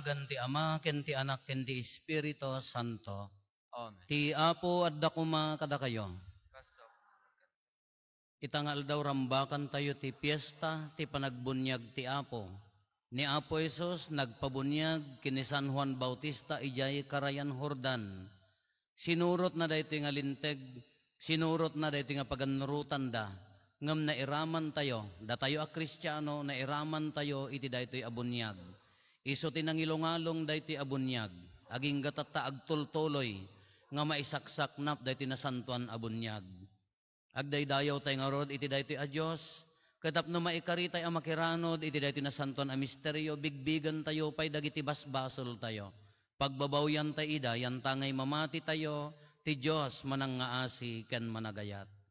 pananagan ti Ama, ken ti Anak, ken ti Espiritu Santo. Amen. Ti Apo adda kuma kada kayo. Itangal daw rambakan tayo ti piyesta, ti panagbunyag ti Apo. Ni Apo Isus nagpabunyag kini San Juan Bautista ijay Karayan Jordan. Sinurot na dahi nga linteg, sinurot na dahi nga paganurutan da. Ngam na iraman tayo, da tayo a Kristiyano, na iraman tayo iti dahi abunyag. Iso tinangilongalong dahi abunyag, aging gatata agtultuloy, nga maisaksaknap dahi nasantuan abunyag. Agdaydayaw tayo nga rod, iti dahi a Diyos, katapno maikaritay ang makiranod, iti dahi nasantuan a misteryo, bigbigan tayo, pay dagiti basbasol tayo. Pagbabawyan tayo ida, yan tangay mamati tayo, ti Diyos manang ngaasi ken managayat.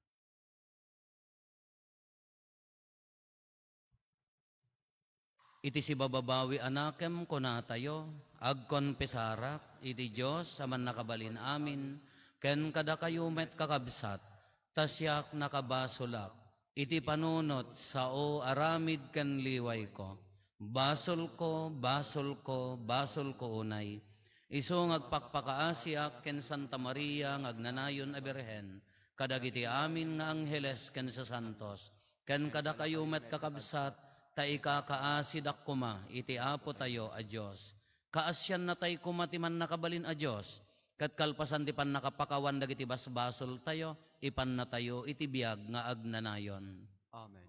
Iti si bababawi anakem kuna tayo, agkonpesarak, iti Diyos saman nakabalin amin, ken kada kayo met kakabsat, tasyak nakabasolak, iti panunot sao aramid ken liway ko, basol ko, basol ko, basol ko unay, iso ngagpakpakaasiak ken Santa Maria ngagnanayon a Birhen, kadagiti amin nga angheles ken sa santos, ken kada kayo met kakabsat, ta ikakaasid kuma, iti Apo tayo a Diyos. Kaasyan na tayo kumatiman nakabalin a Diyos, kat kalpasan di pan nakapakawan dagiti basbasol tayo, ipan na tayo iti biyag nga agnanayon. Amen.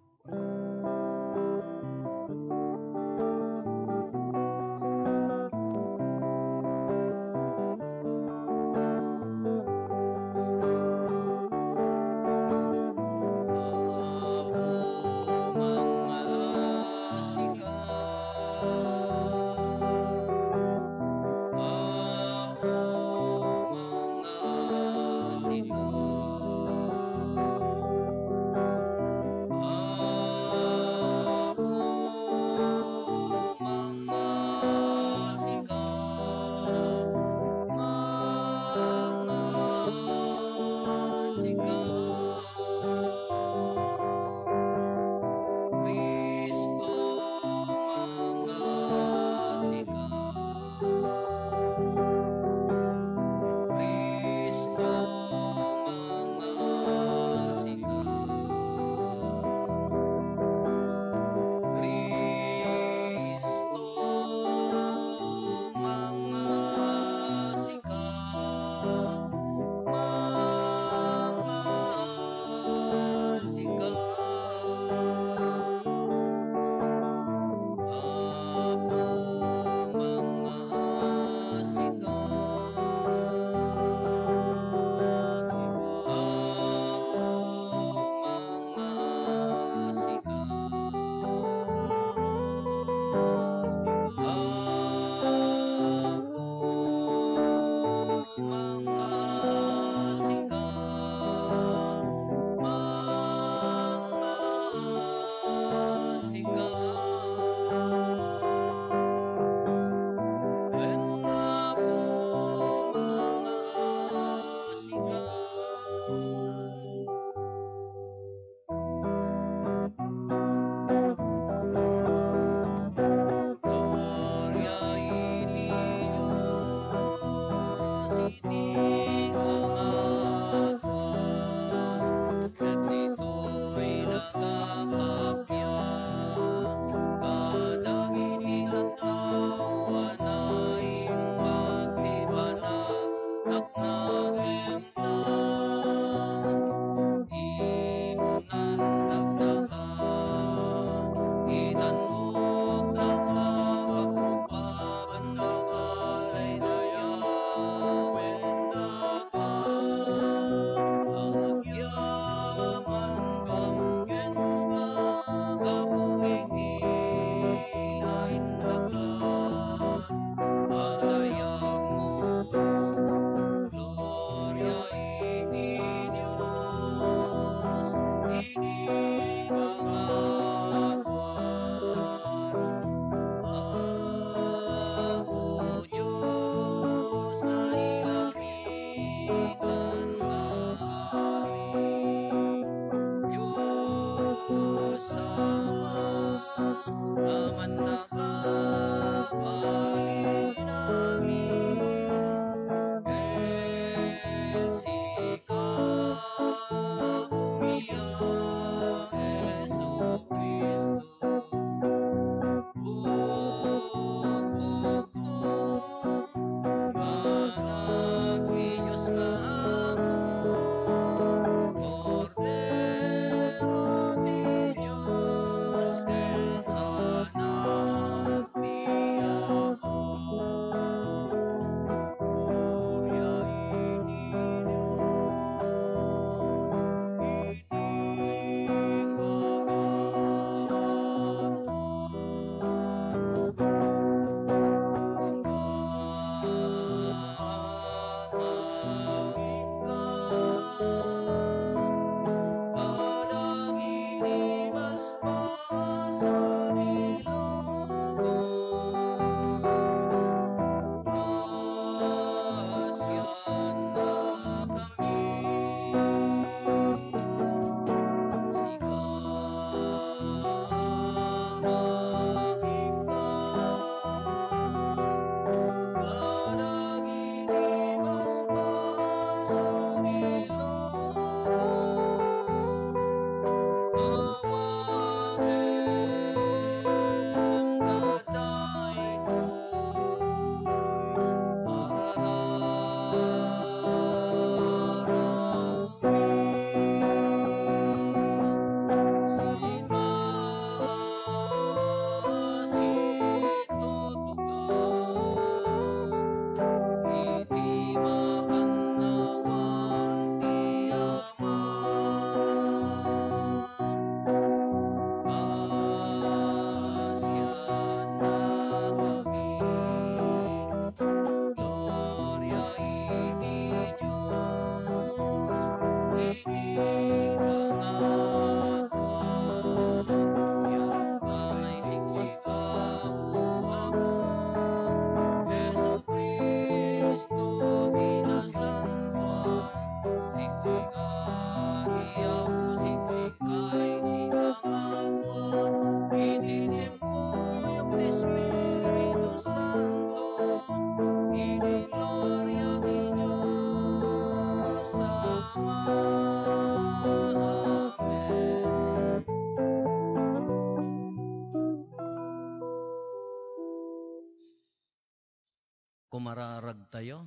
Kumararag tayo.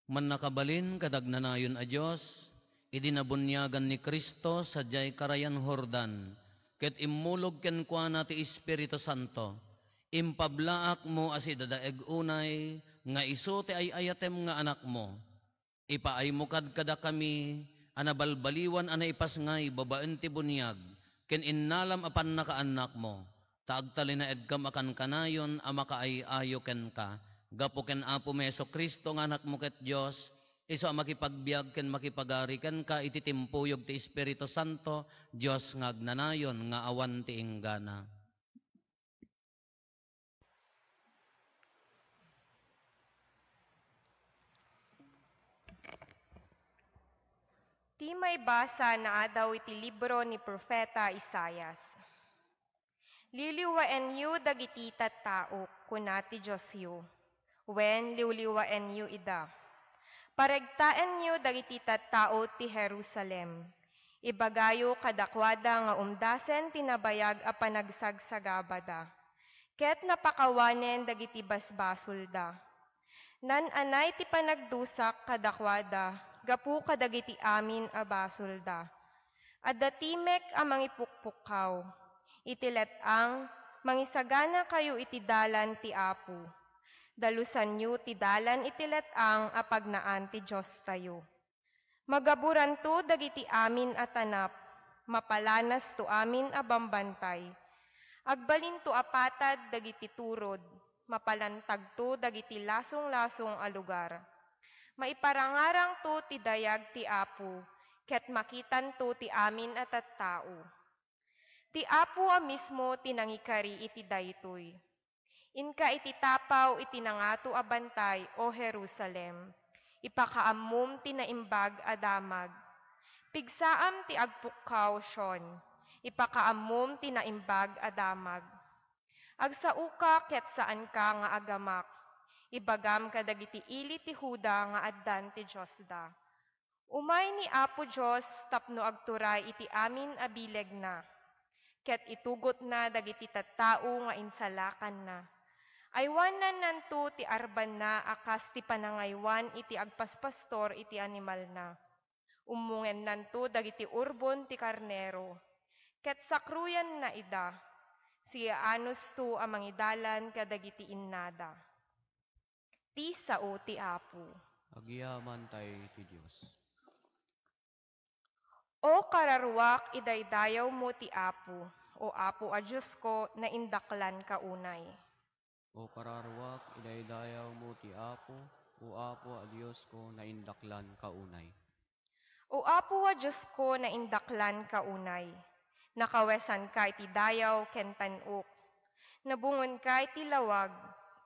Man nakabalin kadagnanayon a Diyos, idinabunyagan ni Kristo sa jay karayan Hordan, ket immulog ken kuana ti Espiritu Santo, impablaak mo asi dadaeg unay, nga iso ti ayatem nga anak mo, ipaay mo kada kami, anabalbaliwan ana ipasngay babaen ti bunyag, ken innalam apan nakaanak mo, taagtalina edkam akan kanayon amakaayayo ken ka, gapo ken Apo Meso Kristo nga anak mo ket Dios, iso makipagbiag ken makipagari ken ka iti timpuyog ti Espiritu Santo, Dios nga agnanayon nga awan ti inggana. Ti may basa na adaw iti libro ni Propeta Isayas. Liliwaen yu dagiti tattao kuna ti Diyos yu, wen liwliwaen yu ida. Paregtaen yu dagiti tattao ti Jerusalem. Ibagayo kadakwada nga umdasen tinabayag a panagsagsagabada. Ket napakawanen dagiti basbasolda. Nananay ti panagdusak kadakwada, gapu kadagiti amin a basolda. Adatimek a mangipukpukaw, itilet ang mangisagana kayo iti dalan ti Apo. Dalusan yu ti dalan itilet ang apagnaan ti Diyos tayo. Magaburan to dagiti amin a tanap, mapalanas to amin a bambantay. Agbalin to apatad dagiti turod, mapalantag to dagiti lasong-lasong a lugar. Maiparangarang to ti dayag ti Apo, ket makitan to ti amin at tattao. Ti Apo a mismo tinangikari iti daytoy. Inka iti tapaw iti nangato a bantay, o Jerusalem. Ipakaammom ti naimbag a damag. Pigsaam ti agpukkaw Sion. Ipakaammom ti naimbag a damag. Agsauka ket saan ka nga agamak. Ibagam kadagiti ili ti Huda nga addan ti Diyos da. Umay ni Apo Diyos tapno agturay iti amin a bileg na. Ket itugot na dagiti tattao nga insalakan na. Aywanan nanto ti arban na akas ti panangaywan iti agpaspastor iti animal na. Umungen nanto dagiti urbon ti karnero. Ket sakruyan na ida. Siya anus to a mangidalan kadagiti innada. Ti sao ti Apo. Agyaman tayo ti Diyos. O kararwak idaydayaw mo ti Apo, o Apo a Diyos ko na indaklan kaunay. O kararwak, idaydayaw mo ti Apo, o Apo a Diyos ko na indaklan kaunay. O Apo a Diyos ko na indaklan kaunay. Nakawesan ka iti dayaw ken tanuk. Nabungon ka iti lawag,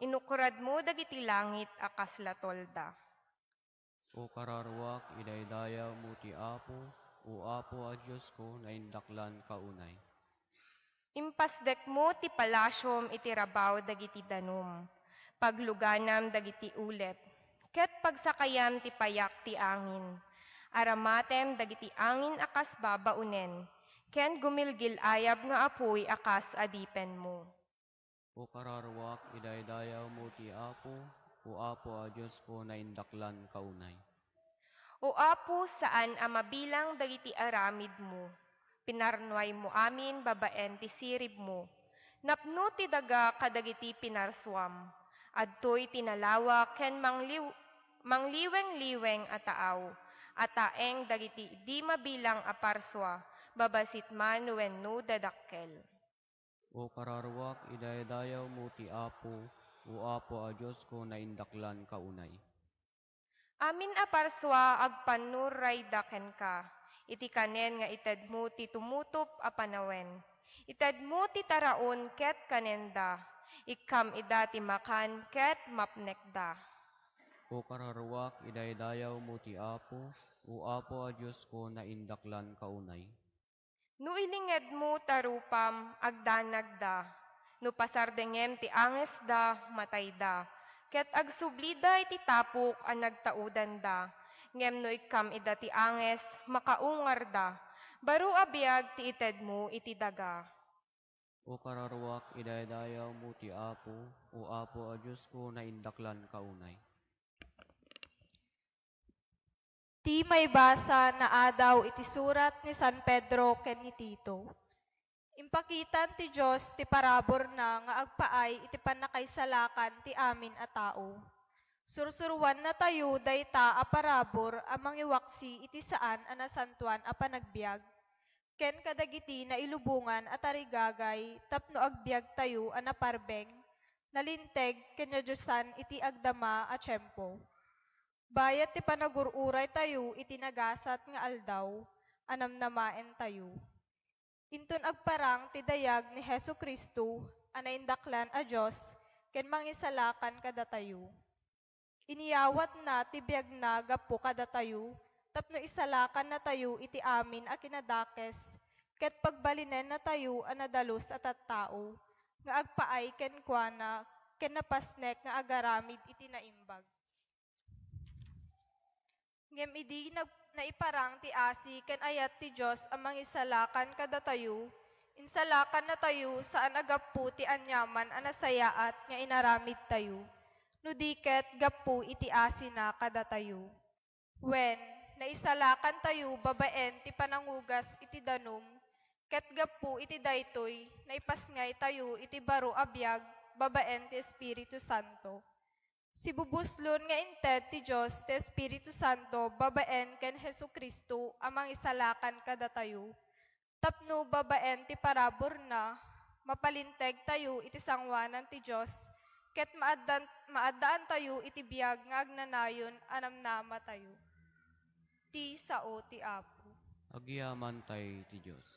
inukurad mo dagiti langit akas latolda. O kararwak, idaydayaw mo ti Apo, o Apo a Diyos ko na indaklan kaunay. Impasdek mo ti palasyom iti rabaw dagiti danum, pagluganam dagiti ulep, ket pagsakayam ti payak ti angin, aramatem dagiti angin akas babaunen, ken gumilgil ayab nga apoy akas adipen mo. O kararwak, idaydayaw mo ti Apo, o Apo a Diyos ko na indaklan kaunay. O Apo, saan amabilang dagiti aramid mo, pinarnuay mo amin babaen ti sirib mo, napno ti daga kadagiti pinarswam, adtoy tinalawa ken mangliweng-liweng a taaw, ataeng dagiti di mabilang a parswa, babasit man wenno dadakkel. O kararwak, idaydayaw mo ti Apo, o Apo a Diyos ko na indaklan kaunay. Amin a parswa agpanuray daken ka, iti kanen nga ited mo ti tumutop a panawen. Ited mo ti taraon ket kanenda, ikam ida ti makan ket mapnekda. O kararwak, idaydayaw mo ti Apo, o Apo a Diyos ko na indaklan kaunay. No ilinged mo tarupam agdanagda, no pasardengem ti anges da matayda, ket agsublida iti tapok a nagtaudan da, ngem no ikam ida ti anges makaungar da, baro abiyag ti ited mo iti daga. O kararwak, idaydayaw mo ti Apo, o Apo a Diyos ko na indaklan kaunay. Ti may basa na adaw iti surat ni San Pedro ken ni Tito. Impakitan ti Diyos ti parabor na nga agpaay iti panakaisalakan ti amin a tao. Sursuruan na tayo dayta a parabor amang iwaksi iti saan a nasantuan a panagbiag. Ken kadagiti na ilubungan at arigagay tapno agbiag tayo a naparbeng, nalinteg ken Diyosan iti agdama a tiyempo. Bayat ti panagururay tayo iti nagasat nga aldaw, anamnamaen tayo. Inton agparang ti dayag ni Hesu Kristo, anaindaklan a Diyos, ken mangisalakan kada tayo. Iniyawat na ti biag na gapo kada tayo, tapno isalakan na tayo iti amin a kinadakes, ket pagbalinen na tayo a nadalos at tao, nga agpaay ken kuana, ken napasnek nga agaramid iti naimbag. Ngem idi naiparang ti asi ken ayat ti Dios amang isalakan kada tayo, insalakan na tayo saan agapu ti anyaman a nasayaat nga inaramid tayo. No diket gapu iti asi na kada tayo. When naisalakan tayo babaen ti panangugas iti danum, ket gapu iti daytoy naipasngay tayo iti baro a biag babaen ti Espiritu Santo. Si bubuslon nga inted ti Diyos ti Espiritu Santo babaen ken Hesu Kristo amang isalakan kada tayo. Tapno babaen ti parabor na, mapalinteg tayo iti sangwanan ti Diyos, ket maadaan tayo iti biag nga agnanayon anamnama tayo. Ti sao ti Apo. Agyaman tay ti Diyos.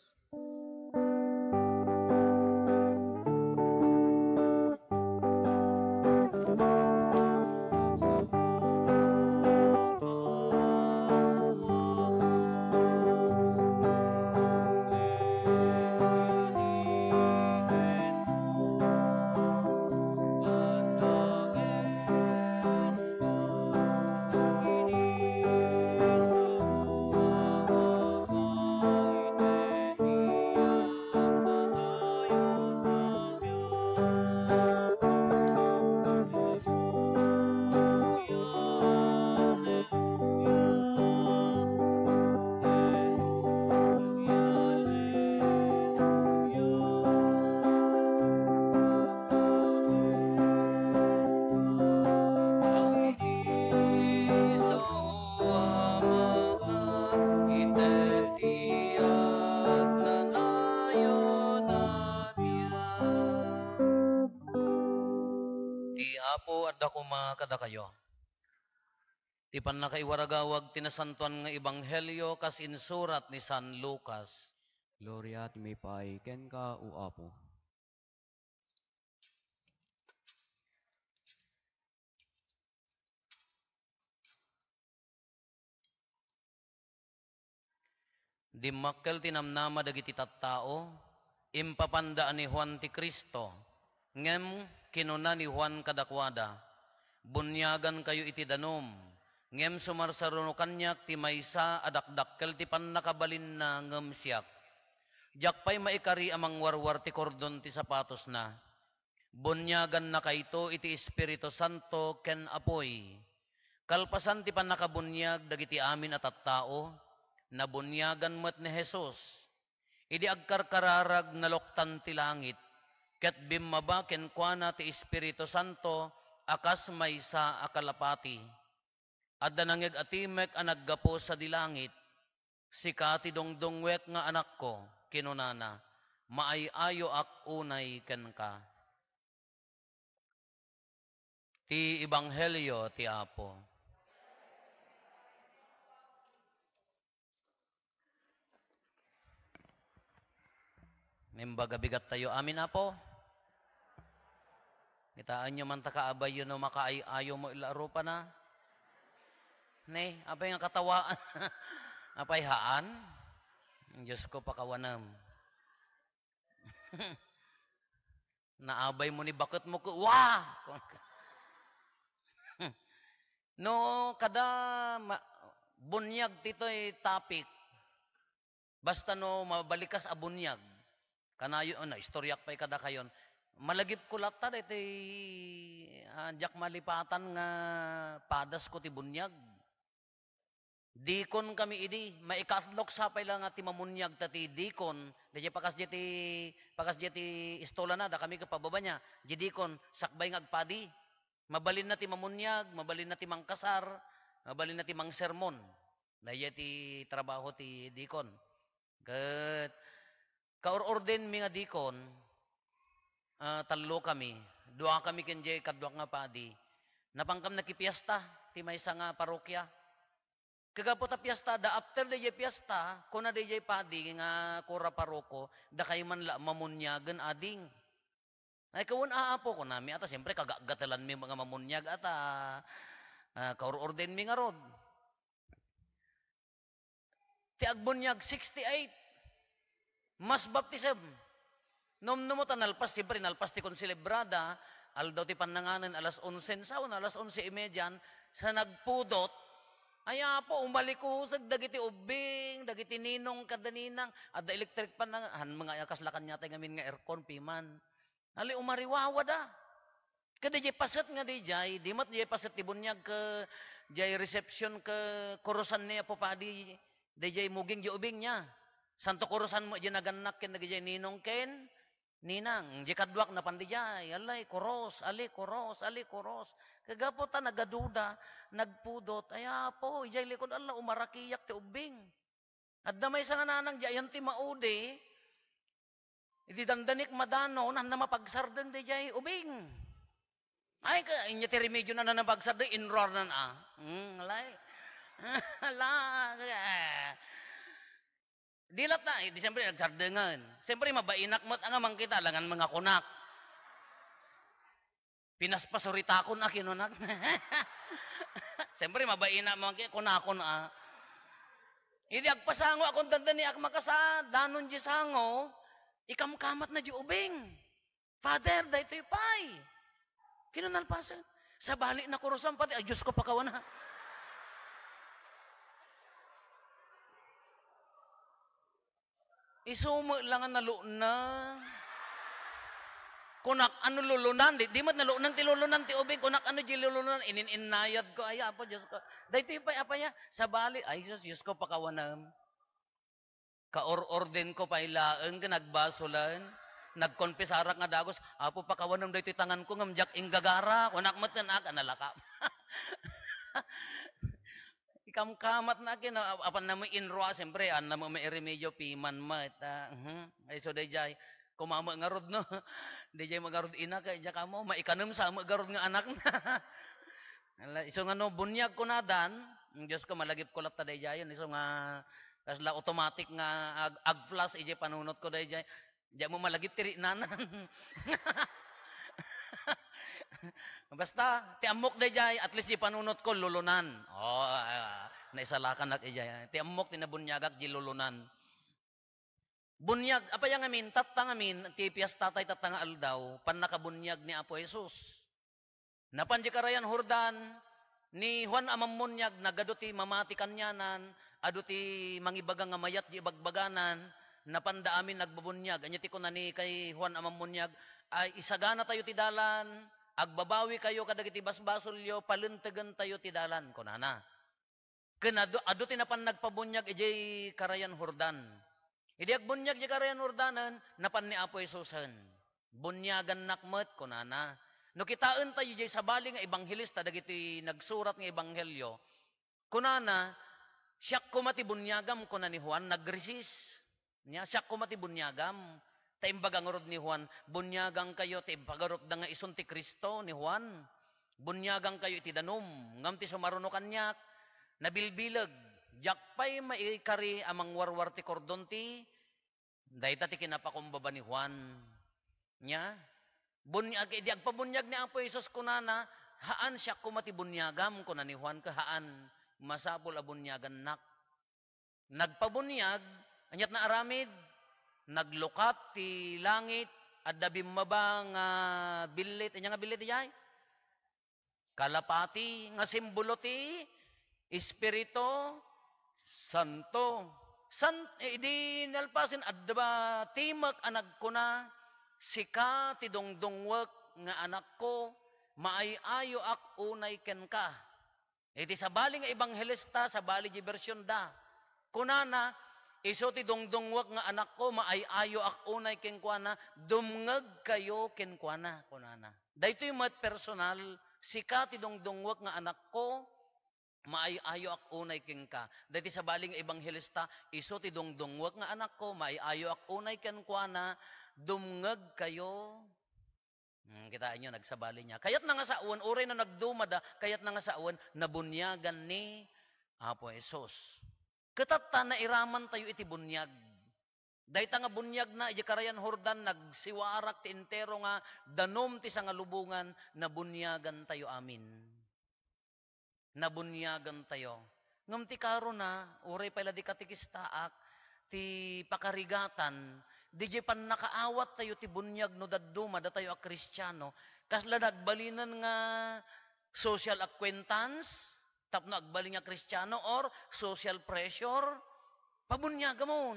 Apo at dako mga kada kayo. Ti panakaiwaragawag tinasantuan nga ebanghelyo kas insurat ni San Lucas. Gloria ti may paay ken ka o Apo. Dimmakkel tinamnama dagiti tattao, impapandaan ni Juan ti Kristo, ngem kinuna ni Juan kadakwada, bunyagan kayo iti danom, ngem sumarsaruno kanyak ti maysa adakdakkel ti pannakabalin na ngem siyak. Jakpay maikari amang warwar ti kordon ti sapatos na, bunyagan na kayto iti Espiritu Santo ken apoy. Kalpasan ti pannakabunyag dagiti amin at tattao, nabunyagan met ni Jesus. Idi agkarkararag naloktan ti langit, ket bimmaba ken kuana ti Espiritu Santo akas maysa akalapati. Adda nangeg atimek a naggapo sa dilangit, sika ti dongdongwek nga anak ko, kinunana, maayayo ak unay ken ka. Ti Ebanghelyo ti Apo. Membaga bigat tayo. Amin na po. Kitaan nyo man takaabay yun no makaayo mo ilaro pa na. Ne, apay nga katawaan. Apay haan. Ang Diyos ko pakawanam. Naabay mo ni bakit mo ko. Wah! No, kada bunyag tito'y topic. Basta no, mabalikas a bunyag. Kanayo, istoryak pa'y kada kayon. Malagip ko lata, ito jak malipatan nga padas ko ti bunyag. Dikon kami idi, maikatlok sapay lang nga ti mamunyag tati dikon, dahil pakas jeti istola na, da kami kapababa niya, di dikon, sakbay ngagpadi, mabalin na ti mamunyag, mabalin na ti mangkasar, mabalin na ti mangsermon, dahil ti trabaho ti dikon. Kat, kaor-orden mi nga dikon, talo kami, dua kami kenjay kadwak nga padi, napangkam nakipiesta, ti maysa nga parokya. Kagapo ta piyesta, da after da jay piyesta, kuna da jay padi nga kura paroko, da kayo man la mamunyagan ading. Ay kawon aapo ko nami, ata siyempre kagagatalan mi mga mamunyag, ata kaur-orden mi nga rod. Ti agbunyag 68, mas baptism. Nom ta nalpas, siyempre nalpas ti konselebrada, aldaw ti pananganan alas 11, sauna alas 11:30, sa nagpudot, aya po, umalik ko sa dagiti ubing, dagiti ninong kadaninang, at da electric pan na, mga kaslakan niya tayo ngamin nga aircon, piman. Ali, umariwawa da. Kada jay paset nga di jay, di mat jay paset ti bunyag ka, jay reception ka, kurusan niya po pa di jay muging jay ubing niya. Santo kurusan mo jay naganak ken nagay jay ninong ken, ninang, jay kadwak na pandi jay, alay, kuros, ali, kuros, ali, kuros. Kagapo ta nagaduda, nagpudot, aya po, ijay likod Allah, umarakiyak ti ubing. At damay sa nga nanang jayan ti maude, iti dandanik madano, na mapagsardan di jay ubing. Ay, inya ti remedyo na napagsardan, inroar na na. Alay. Dilat na, di siyempre nagsardangan. Siyempre mabainak mo't ang amang kita, langan mga kunak. Pinaspasuritakon na kinunak. Siyempre, mabaina mga kunakon na. Hindi agpasango akong dandani ak makasa, danon di sango, ikamkamat na di ubing. Father, da ito'y pay. Kinunalpasan. Sa bali na kurusan pati, ay Diyos ko pakawan na. Isumo lang ang nalo na. Kunak ano lulunan, di mat nalunan ti lulunan ti ubing, kunak ano di lulunan, ininayad ko, ay apo Diyos ko. Dahito yung apa niya, sa bali, ay Diyos ko pakawanam. Kaor-orden ko pa ilaang, nagbasulan, nagkonpesarak nga dagos, apo pakawanam dahito yung tangan ko, ngamjak inggagara, kunak mat na analakap. Ikamkamat na akin, apan na mo inroa, siyempre, an na mo may remedyo, piman mat. Ay so day jay, kumama nga rod, no? Di jay magarod ina, kaya dyan ka mo, maikanam sa magarod nga anak na. Iso nga no, bunyag ko na dan, Diyos ko, malagip ko lang ta day jay, iso nga, kasla automatic nga ag-flash, ijay panunot ko day jay, diyan mo malagip tiri nanan. Basta, ti amok day jay, at least di panunot ko, lulunan. Naisalakan na ijay. Ti amok, tinabunyagak, di lulunan. Bunyag, apa yang amin, tatang amin, ti piyesta tay tatang aldaw, pan nakabunyag ni Apo Jesus. Napan di karayan Hordan, ni Juan Amamunyag, nagado ti mamati kanyanan, ado ti mangibagang nga mayat di bagbaganan, napanda amin nagbabunyag. Anya ti ko na ni kay Juan Amamunyag, ay isagana tayo ti dalan, agbabawi kayo kadagiti basbasolyo, paluntagan tayo ti dalan, kunana. Kenado, ado ti napan nagpabunyag, ijay karayan Hordan. Idi agbunyag di karayan Hordanan, napan ni Apo Jesusan. Bunyagan nakmet, kunana. No kitaan tayo di sa bali nga ebanghelista, dagiti nagsurat nga ebanghelyo, kunana, siyak kumati bunyagam, kuna ni Juan, nagresis. Siyak kumati bunyagam. Taimbagang rod ni Juan, bunyagang kayo, taimpagarot da nga isun ti Kristo ni Juan. Bunyagang kayo iti danom, ngam ti sumaruno kanyak, nabilbilag, jakpay maikari amang warwar ti kordon ti, dahita ti kinapakumbaba ni Juan. Nya, bunyag, di agpabunyag ni Apo Jesus kunana, haan siya kumati bunyagam kuna ni Juan, kahaan masapol a bunyagan nak. Nagpabunyag, anyat na aramid, naglukat ti langit, at dabimaba nga bilit, anya nga bilit ijay? Kalapati, nga simbolo ti Espiritu Santo. Idi nalpasin adba timak anak ko na, sika ti dongdongwek nga anak ko, maayayo ak unay ken ka. Iti sa bali nga ebanghelista, sa bali di bersyon da. Kunana, iso ti dongdongwek nga anak ko, maayayo ak unay ken kuana, dumngeg kayo ken kuana. Kunana. Dahito yung mat personal, sika ti dongdongwek nga anak ko, maayayo ak unay ken ka. Dahiti sa baling ebanghelista, iso ti dongdongwek nga anak ko, maayayo ak unay ken kuana, dumngeg kayo. Kitaan nyo, nagsabali niya. Kayat na nga sa uwan, uray na nagdumada, kayat na nga sa uwan, nabunyagan ni Apo Esos. Katata na iraman tayo iti bunyag. Dahita nga bunyag na, iti karayan Hordan, nagsiwarak ti entero nga, danom ti sa nga lubungan, nabunyagan tayo amin. Nabunyagan tayo. Ngam ti karo na, uray pala di katikistaak, ti pakarigatan, di pan nakaawat tayo ti bunyag no daduma, da tayo a Kristiyano, kasla nagbalinan nga social acquaintance, tapno agbalin nga Kristiyano, or social pressure, pabunyaga mon.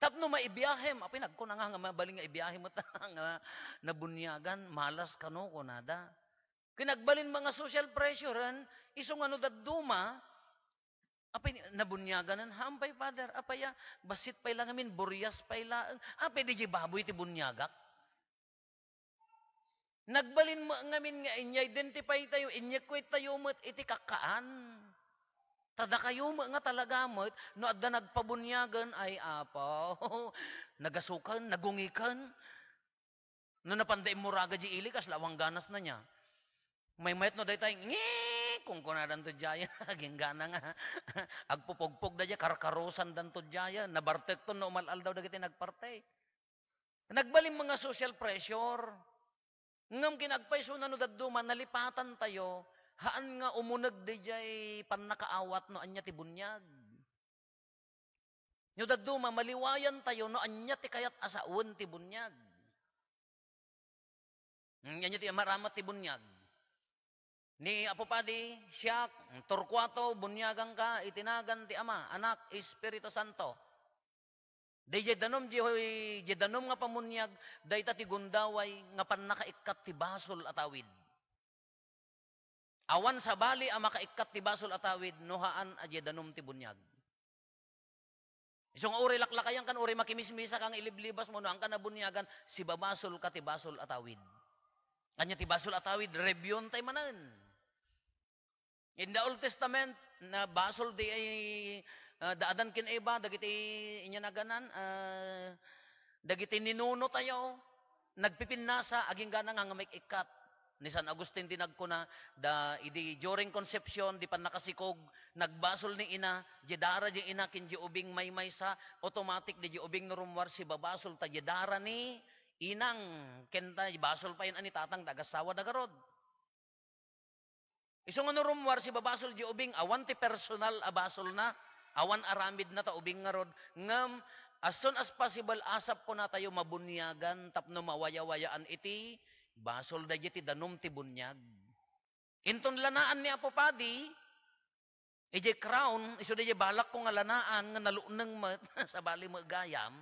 Tapno maibiyahem, apin nagko na nga mabaling nga ibiyahem mo nga nabunyagan, malas kano kunada. Kinagbalin mga social pressurean, isong ano daduma, apay nabunyagan hampay father, apaya, basit pay lang amin, buryas pay lang, apay di baboy ti bunyagak. Nagbalin mo ngamin nga, inya-identify tayo, inya-quit tayo mo't iti kakaan. Tada kayo mo nga talaga mo't, no adda nagpabunyagan, ay apaw, nagasukan, nagungikan, no napanday mo raga di ilikas, lawang ganas na niya. May mayat no day tayo, kung kunadan to jaya, aging gana nga, agpupugpog da jaya, karkarosan dan to jaya, nabartek to, no umalal daw dagiti nagparte. Nagbaling mga social pressure, ngam kinagpaiso na no daduma, nalipatan tayo, haan nga umunag da jay panakaawat no anya ti bunyag. No daduma, maliwayan tayo no anya ti kayat asaun ti bunyag. Anya ti maramat ti bunyag. Ni Apo Padi, siya, Torquato, bunyagang ka, itinagan ti Ama, Anak, Espiritu Santo. Day danom nga pamunyag, day ti gundaway, nga pan nakaikat ti basol atawid. Awan sa bali, ang makaikat ti basol atawid, nohaan a danom ti bunyag. Isong uri laklakayan kan, uri makimismisa kang iliblibas mo, no ang kanabunyagan, si babasol ka ti basol atawid. Kanya ti basol atawid, rebyon tayo manan. In the Old Testament, na basol di ay daadan kin iba, dagiti inyanaganan, dagiti ninuno tayo, nagpipinasa, aging gana nga may ikat. Ni San Agustin tinagko na, idi during conception, di pa nakasikog, nagbasol ni ina, jedara di ina, kinji ubing may sa, automatic di ubing nurumwar si babasol, ta jedara ni inang, kenta, basol pa yun ani tatang, dagasawa dagarod. Isong ano rumwar si babasol di ubing, awan ti personal abasol na, awan aramid na ta ubing nga rod, ngam, as soon as possible, asap ko na tayo mabunyagan, tapno mawaya-wayaan iti, basol da ti danom ti bunyag. Inton lanaan ni Apo Padi, ije crown, iso da balak ko nga lanaan, nga nalunang sa bali mo gayam,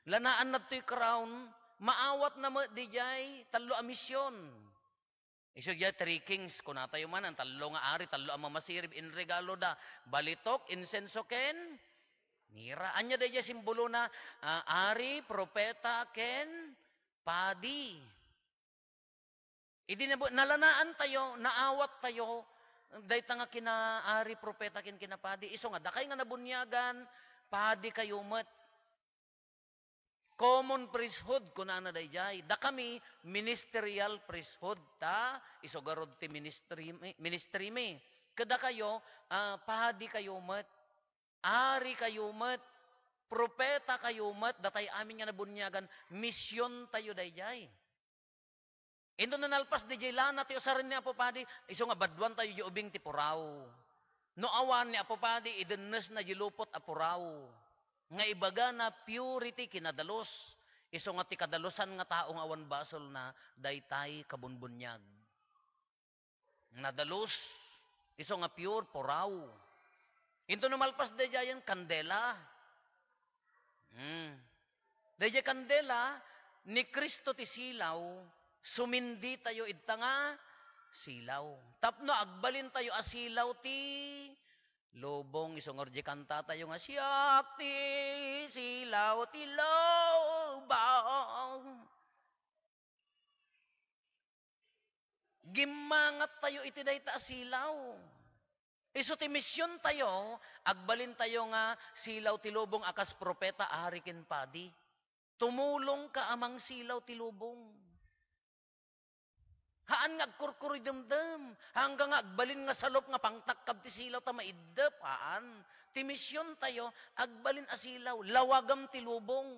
lanaan na to'y crown, maawat na mo di jay, talo a misyon. Iso jay, 3 kings, kung natayo man, ang talo nga ari, talo ang mamasirib, in regalo da, balitok, insenso ken, nira. Anya da jay simbolo na, ari, propeta, ken, padi. Idi nalanaan tayo, naawat tayo, dahi nga kinaari, propeta, ken kinapadi. Iso nga, dakay nga nabunyagan, padi kayo met. Common priesthood, kunana day jay. Da kami, ministerial priesthood, ta? Isogarod ti ministry me. Kada kayo, padi kayo met, ari kayo met, propeta kayo met, datay amin nga nabunyagan, misyon tayo day jay. Ito na nalpas di jay lana, tiyo sa rin ni Apo Padi, iso nga badwan tayo di ubing ti puraw. No awan ni Apo Padi, idennes na jilupot a puraw. Nga ibaga na purity kinadalos, iso nga ti kadalosan nga taong awan basol na daytay kabunbunyag. Nadalos, iso nga pure, puraw. Into numalpas dayayan kandela. Daya kandela, ni Kristo ti silaw, sumindi tayo ita nga silaw. Tapno agbalin tayo asilaw ti lobong. Isongor di kanta tayo nga siyak ti silaw ti lobong. Gimangat tayo iti dayta asilaw. Iso ti misyon tayo, agbalin tayo nga silaw ti lubong akas propeta aharikin padi. Tumulong ka amang silaw ti lubong. Haan nga agkurkuri damdam, hanggang nga agbalin nga salop nga pangtakkab ti silaw ta maidep, haan. Ti misyon tayo, agbalin a silaw, lawagam ti lubong.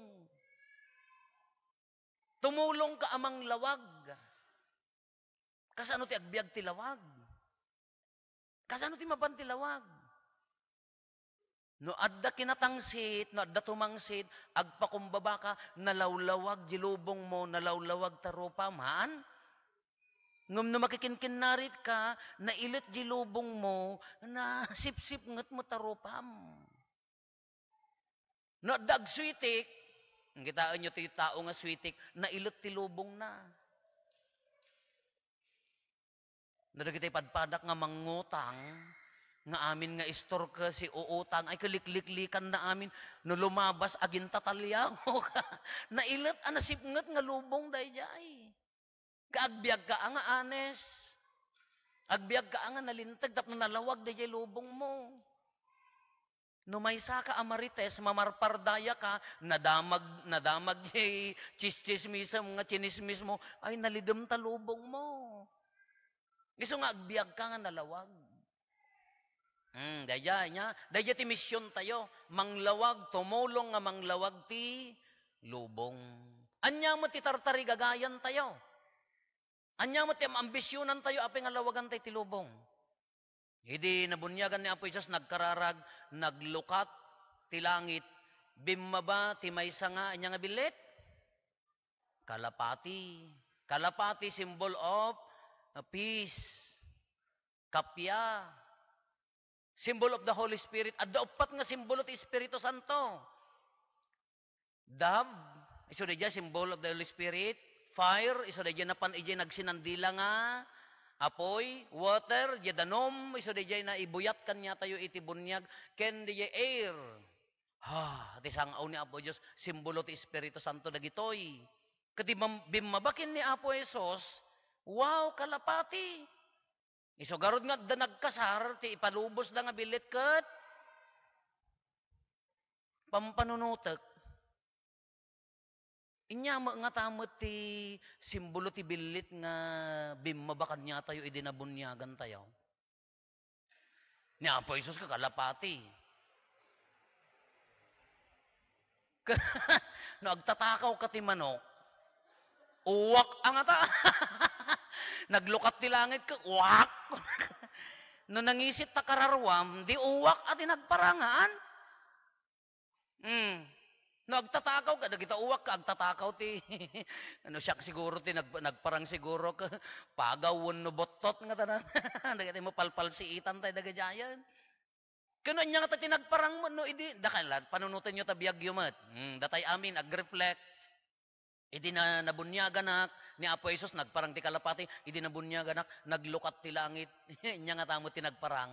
Tumulong ka amang lawag. Kasano ti agbiag ti lawag? Kasano ti mapantilawag? No adda kinatangsit, no adda tumangsit, agpakumbaba ka, nalawlawag, jilubong mo, nalawlawag tarupa, man? Ngum no makikinkinnarit ka, nailit jilubong mo, na sip-sip ngat mo tarupam. No adda agswitik, kitaan nyo ti tao nga switik, nailit ti lubong na. Nadagitay padpadak nga mangutang, nga amin nga istor ka si uutang, ay kalikliklikan na amin, no lumabas agin tatalyaw ka. Nailit anasipngat nga lubong dayjay. Kaagbiag ka nga anes. Agbiag ka nga nalintag, tapno nalawag dayjay lubong mo. No may saka amarites, mamarpardaya ka, nadamag jay chismism nga chinismis mo, ay nalidem ta lubong mo. Gusto nga agbiag ka nga nalawag. Daya ti misyon tayo, manglawag, tumulong nga manglawag ti lubong. Anya mo ti tartari gagayan tayo. Anya mo ti ambisyonan tayo, api nga lawagan tayo ti lubong. Hindi nabunyagan ni Apo Isos, nagkararag, naglukat ti langit, bimaba ti maysa nga, anya nga bilit? Kalapati. Kalapati, symbol of peace, kapya, symbol of the Holy Spirit. Adda upat nga symbol ti Espiritu Santo. Dove, iso da symbol of the Holy Spirit. Fire, iso da napan ijay nagsinandila nga apoy. Water, danom, iso da na ibuyat kanya tayo iti bunyag. Ken di air. Ati sangaw ni Apo Diyos, symbolo ti Espiritu Santo dagitoy. Kati bimabakin ni Apo Isos, wow, kalapati. Iso garod nga da nagkasar, ti ipalubos da nga bilit kat. Pampanunutek. Inya nga tamot ti simbolo ti bilit nga bimabakan niya tayo, idinabunyagan tayo. Ni Apo Isos ka kalapati. No, agtatakaw ka ti manok, uwak ang ata. Naglukat ti langit ka, uwak. No nangisit ta kararwam, di uwak at nagparangaan. No agtatakaw ka, dagita uwak ka, agtatakaw ti, ano siya siguro ti, nagparang siguro ka, pagawon no botot nga tanan. Dagita mo palpalsiitan tayo dagajayan. Kano niya nga ti nagparang mo, no, idi, dakalan, panunutan nyo tabiyag yumat. Datay amin, ag-reflect. Idi na nabunyagan ni Apo Isos, nagparang ti kalapati, idi nabunyagan naglukat ti langit, niya nga tamo ti nagparang.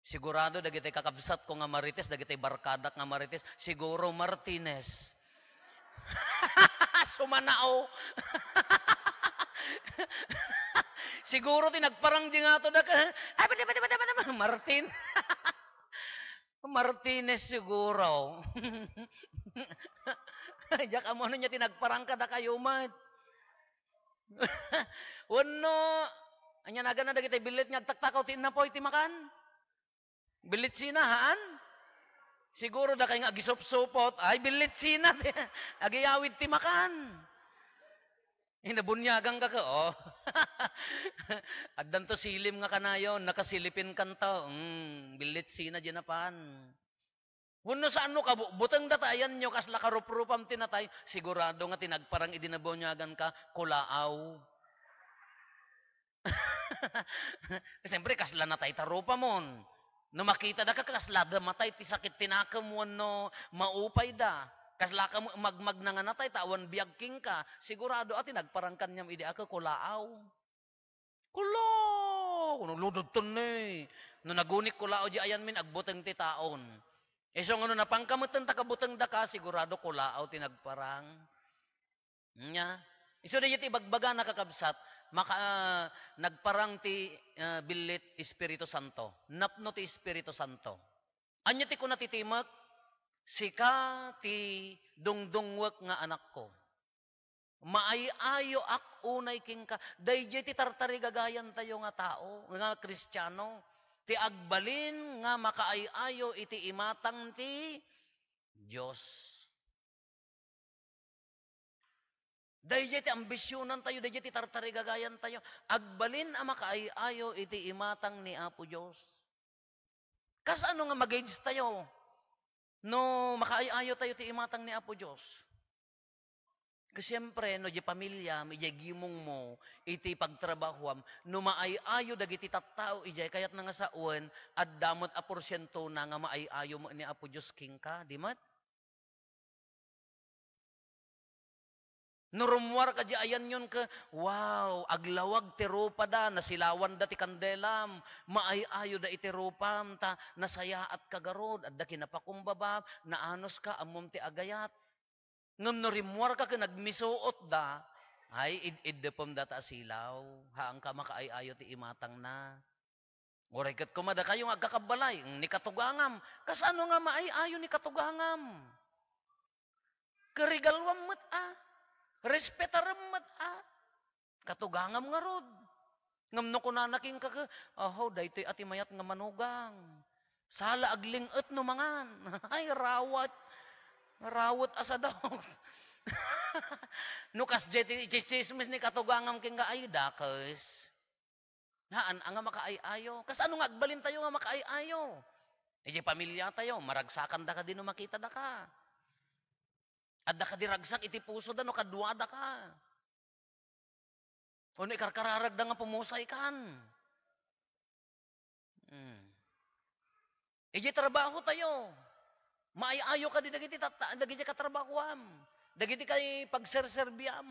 Sigurado, dagitay kakabsat ko nga marites, dagitay barkadak nga marites, siguro Martinez. Sumanao. Siguro ti nagparang di nga to, Martin. Martinez siguro. Diyak amo niya tinagparang kada kayo mat. Wano, anya naga na dagiti bilit nga taktakaw ti napoy ti makan. Bilit sinahaan. Siguro da kay nga gisop-supot, ay bilit sina agiyawid ti makan. Hinabunyagang ka oh. Addan to silim nga kanayon, nakasilipin kanto. Bilit sina dinapan. Wano sa ano ka, butang datayan nyo, kasla karuprupam tinatay, sigurado nga tinagparang idinabunyagan ka, kulaaw. Siyempre, kasla natay tarupa mon. No makita da ka kaslada matay ti sakit tinakam no maupay da. Kasla ka magmag na nga natay tawan biag king ka. Sigurado ati nagparangkan nyam idi ako kulaaw. Kulaaw! Kuno ludod ton ni. No nagunik kulaaw di ayan min agbuteng ti taon. So nga no napangkamutan takabuteng da ka sigurado kulaaw ti nagparang. Nya. Iso da iti bagbaga nakakabsat nagparang ti bilit Espiritu Santo. Napno ti Espiritu Santo. Anya ti ko natitimak, sika ti dungdungwek nga anak ko. Maayayo ak unay king ka. Dayjay ti tartari gagayan tayo nga tao, nga Kristiyano. Ti agbalin nga makaayayo iti imatang ti Diyos. Dayjay ti ambisyonan tayo, dayjay ti tartari gagayan tayo. Agbalin ang makaayayo iti imatang ni Apo Diyos. Kas ano nga mag-aids tayo? No makaayayo tayo ti imatang ni Apo Diyos. Kasi siyempre, no di pamilya, may gimong mo, iti pagtrabahuam, no maayayo dagiti tattao, ijay kayat na nga sa uwan, at damot a porsyento na nga maayayo mo ni Apo Diyos king ka, di mat? Nurumwar ka di ayan yun ka, wow, aglawag ti rupa da, nasilawan da ti kandelam, maayayo da iti rupam, ta nasaya at kagarod, at da kinapakumbaba, naanos ka, amom ti agayat. Ngam nurimwar ka nagmisuot da, ay id-idepom da ta silaw, haang ka makaayayo ti imatang na. Oray kat kumada kayong agkakabalay, ni katugangam, kasano nga maayayo ni katugangam? Karigalwam mat respetaram mat katugangam nga rod. Ngam no kunanaking ka, daytoy ati mayat nga manugang. Sala aglinget no mangan. Ay, rawat asadok. Nukas jeti chismis ni katugangam king nga ay dakes. Haan nga makaayayo. Kas ano nga agbalin tayo nga makaayayo? Edi pamilya tayo, maragsakan da ka din no makita da ka. Adda ka diragsak iti puso da no kadwada ka. O no ikarkararag da nga pumusay kan. Edi trabaho tayo. Maayayo ka di dagiti katrabahoam. Dagiti kay pagserserbiam.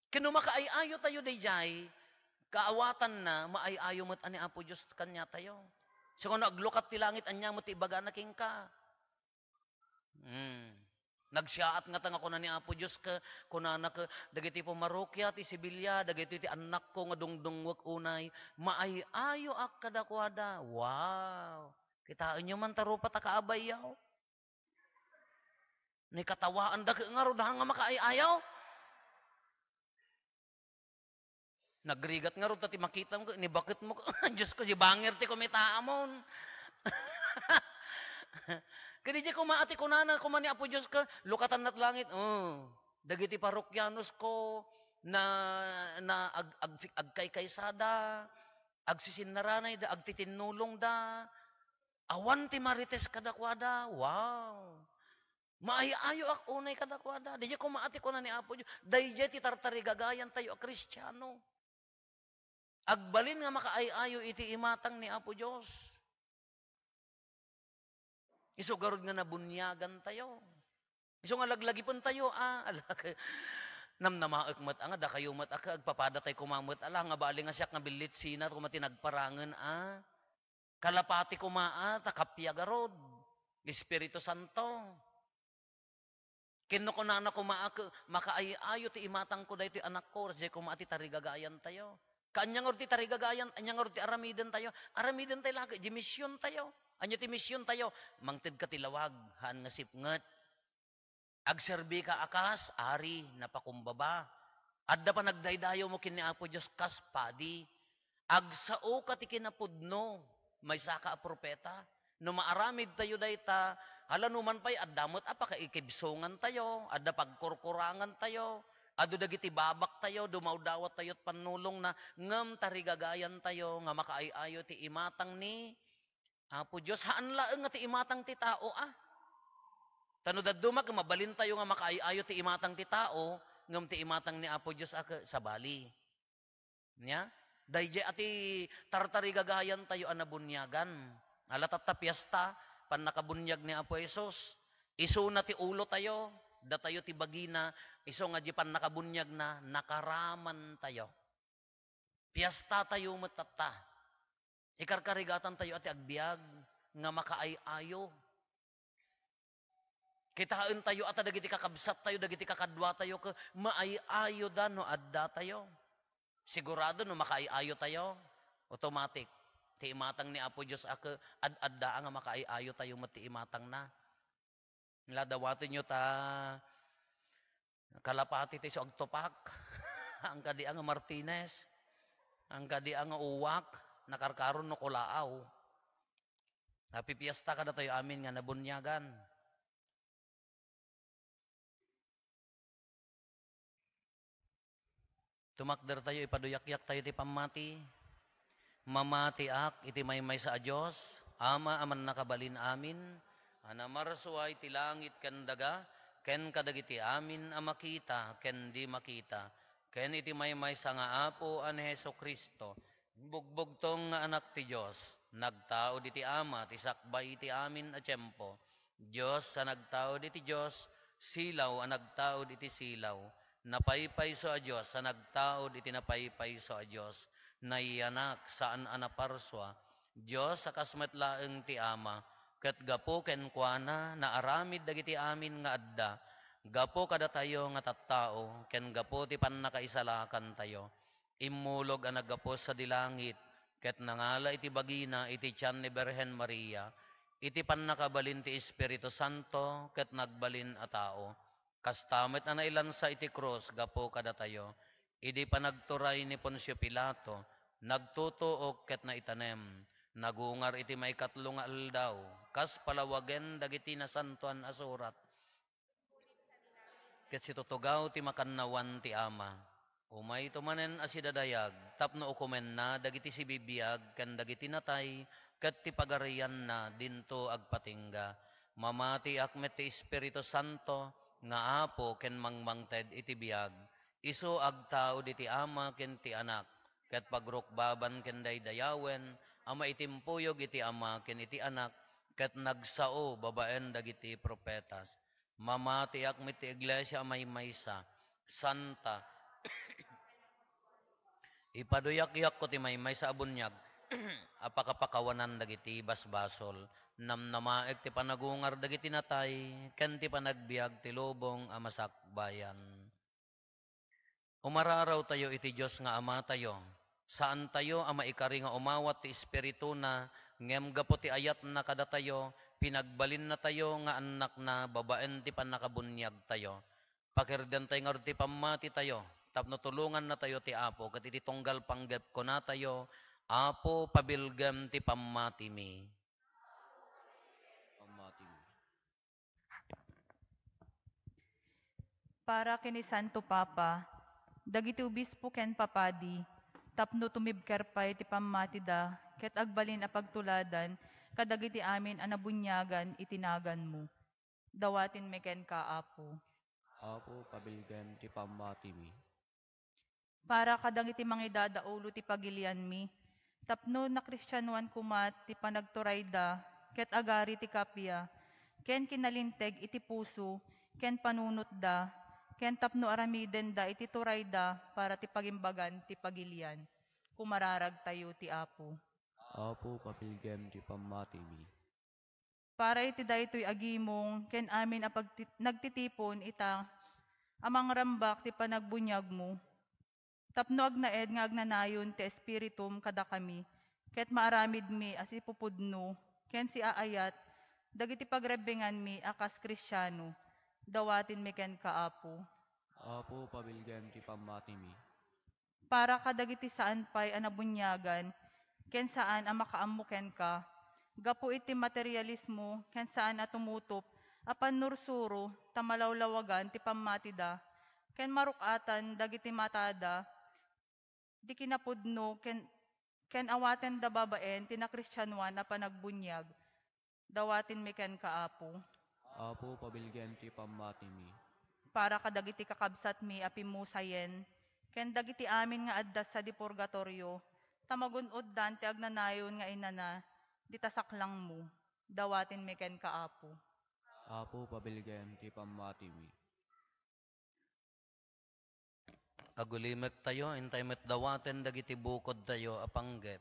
Kino makaayayo tayo dayjay, kaawatan na maayayo mo't ani Apo Diyos kanya tayo. So kung naglukat ti langit anya mo't ibaga na king ka. Nagsiyaat nga tanga kuna ni Apo Diyos ka, kunana ka, dagiti po marokya, ti Sibilya, dagiti ti anak ko nga dungdungwak unay, maayayo ak kadakwada. Wow! Kitaan nyo man taro pa takaabay yaw. Ni katawaan da nga rodahan nga makaayaw. Nagrigat nga ro tati makita mo, ni bakit mo, Diyos ko, di bangir ti kumitaamon. Kadi di kumaati kunana, kumani Apo Diyos ka, lukatan nat langit, dagiti parokyanos ko, na agkay-kaysada, agsisinnaranay da, agtitinulong da, awan ti marites kadakwada, wow. Maayayo ak unay kadakwada, di di kumaati kunan ni Apo Diyos, dayjay ti tartari gagayan tayo a Kristiyano. Agbalin nga makaayayo iti imatang ni Apo Diyos. Iso garod nga nabunyagan tayo. Iso nga laglagipon tayo, namnamaak mat nga, da kayo mat agpapada tayo kumamot, nga bali nga siya nga bilit sinat, kumati nagparangan, kalapati kumaat, kapya garod, Espiritu Santo. Kino ko na makaayayo ti imatang ko da iti anak ko, kasi kumati tarigagayan tayo. Kaanyang orti tarigagayan, anyang orti aramiden tayo lagi, di misyon tayo. Anya ti misyon tayo, mangted ka tilawag, haan nga sipnget. Agserbi ka akas, ari, napakumbaba. Adda pa nagdaydayo mo kini Apo Diyos kas padi. Agsao ka ti kinapudno, may saka a propeta. No maaramid tayo dayta, hala numan pa'y addamot apaka ikibsungan tayo, adda pagkurkurangan tayo, ado dagiti babak tayo, dumawdawat tayo't panulong na ngem tarigagayan tayo, nga makaayayo ti imatang ni Apo Diyos. Haan laeng nga ti imatang ti tao Tano dadumag, mabalin tayo nga makaayayo ti imatang ti tao, ngem ti imatang ni Apo Diyos sa bali. Nya? Dayjay ati tartari gagayan tayo anabunyagan. Alatat ta piyesta, pan nakabunyag ni Apo Isos. Iso na ti ulo tayo, da tayo ti bagina, iso nga di pan nakabunyag na, nakaraman tayo. Piyesta tayo matata. Ikarkarigatan tayo ati agbiag, nga makaayayo. Kitaan tayo at dagiti kakabsat tayo, dagiti kakadwa tayo, maayayo da no adda tayo. Sigurado no makaayayo tayo, automatic. Ti imatang ni Apo Diyos ako, ad-adda nga makaayayo tayo mati imatang na. Niladawatin nyo ta, kalapati tayo sa agtopak, ang kadi ang Martinez, ang kadi ang uwak, nakarkaron no kulaaw. Napipiesta ka na tayo amin nga nabunyagan. Tumakder tayo, ipaduyak-yak tayo ti pamati. Mamatiak, iti maymay sa Diyos. Ama, aman nakabalin amin. Anamarsuay ti langit ken daga, ken kadagiti amin amakita, ken di makita. Ken iti maymay sa nga apo an Heso Kristo. Bugbog tong nga anak ti Diyos. Nagtao di ti ama, ti sakbay ti amin a tiyempo. Diyos sa nagtao di ti Diyos, silaw ang nagtao di ti silaw. Napaypay so a Diyos, sa nagtao iti napaypay so a Diyos, naiyanak saan anaparswa, Diyos sa kasmetlaeng ti Ama, ket gapo ken kuana, naaramid dagiti amin nga adda, gapo kada tayo nga tattao, ken gapo ti pannakaisalakan tayo, immulog ang naggapo sa dilangit, ket nangala iti bagina, iti tiyan ni Berhen Maria, iti pannakabalin ti Espiritu Santo, ket nagbalin a tao, kastamet na nailansa iti krus, gapo kada tayo. Idi pa nagturay ni Poncio Pilato, nagtutuok ket na itanem, nagungar iti may katlong aldaw, kas palawagen dagiti na santuan asurat. Ket situtugaw ti makannawan ti ama. Umay tumanen asidadayag, tapno ukumen na dagiti sibibiyag, ken dagiti natay, ket ti pagarian na dinto agpatingga. Mamati akmet ti Espiritu Santo, nga apo ken mangmangted iti biag, iso agtao diti ama ken ti anak, ket pagrukbaban ken daydayawen, ama itimpuyog iti ama ken iti anak, ket nagsao babaen dagiti propetas. Mamati akmet ti iglesia maymaysa, santa, ipaduyak-yak ko ti maymaysa abunyag, apakapakawanan dagiti basbasol, namnamaek ti panagungar dagiti natay, ken ti panagbiag ti lubong a masakbayan. Umararaw tayo iti Diyos nga ama tayo, saan tayo a maikari nga umawat ti Espiritu na, ngem gapo ti ayat na kada tayo, pinagbalin na tayo nga anak na babaen ti panakabunyag tayo. Pakirden tayo nga ti pamati tayo, tapno tulungan na tayo ti Apo, kat iti tunggal panggep ko na tayo, Apo pabilgem ti pamati mi. Para kini Santo Papa, dagiti ubispo ken papadi, tapno tumibker pay ti pammatida, ket agbalin a pagtuladan, kadagiti amin a nabunyagan itinagan mo. Dawatin mi ken kaapo. Apo pabilgem ti pamati mi. Para kadagiti mangidadaulo ti pagilian mi, tapno na Kristyanuan kumat ti panagturayda, ket agari ti kapya, ken kinalinteg iti puso, ken panunot da, ken tapno aramiden da iti turayda para ti pagimbagan ti pagilian. Kumararag tayo ti Apo. Apo pabilgem ti pamati mi. Para iti daytoy agimong, ken amin a nagtitipon ita, amang rambak ti panagbunyag mo. Tapno agnaed nga agnanayon ti espiritum kada kami, ket maaramid mi as ipupudno, ken si aayat, dagiti pagrebengan mi akas Kristyano, dawatin mi ken kaapo. Apo pabilgem ti pamati mi. Para kadagiti saan pay anabunyagan, ken saan a makaammo ken ka, gapu iti materialismo, ken saan a tumutop, apan nursuro, tamalawlawagan ti pammatida, ken marukatan dagiti matada, di kinapudno, ken awaten da babaen, tina Kristyanuan na panagbunyag, dawatin mi ken kaapo. Apo pabilgem ti pamati mi. Para kadagiti kakabsat mi apimusayen, ken dagiti amin nga addas sa di purgatorio, Tamagunod dan ti agnanayon nga inana, ditasaklang mo, dawatin meken ka Apo. Apo pabilgem ti pamati mi. Agulimek tayo, intay met dawaten dagiti bukod tayo apanggep.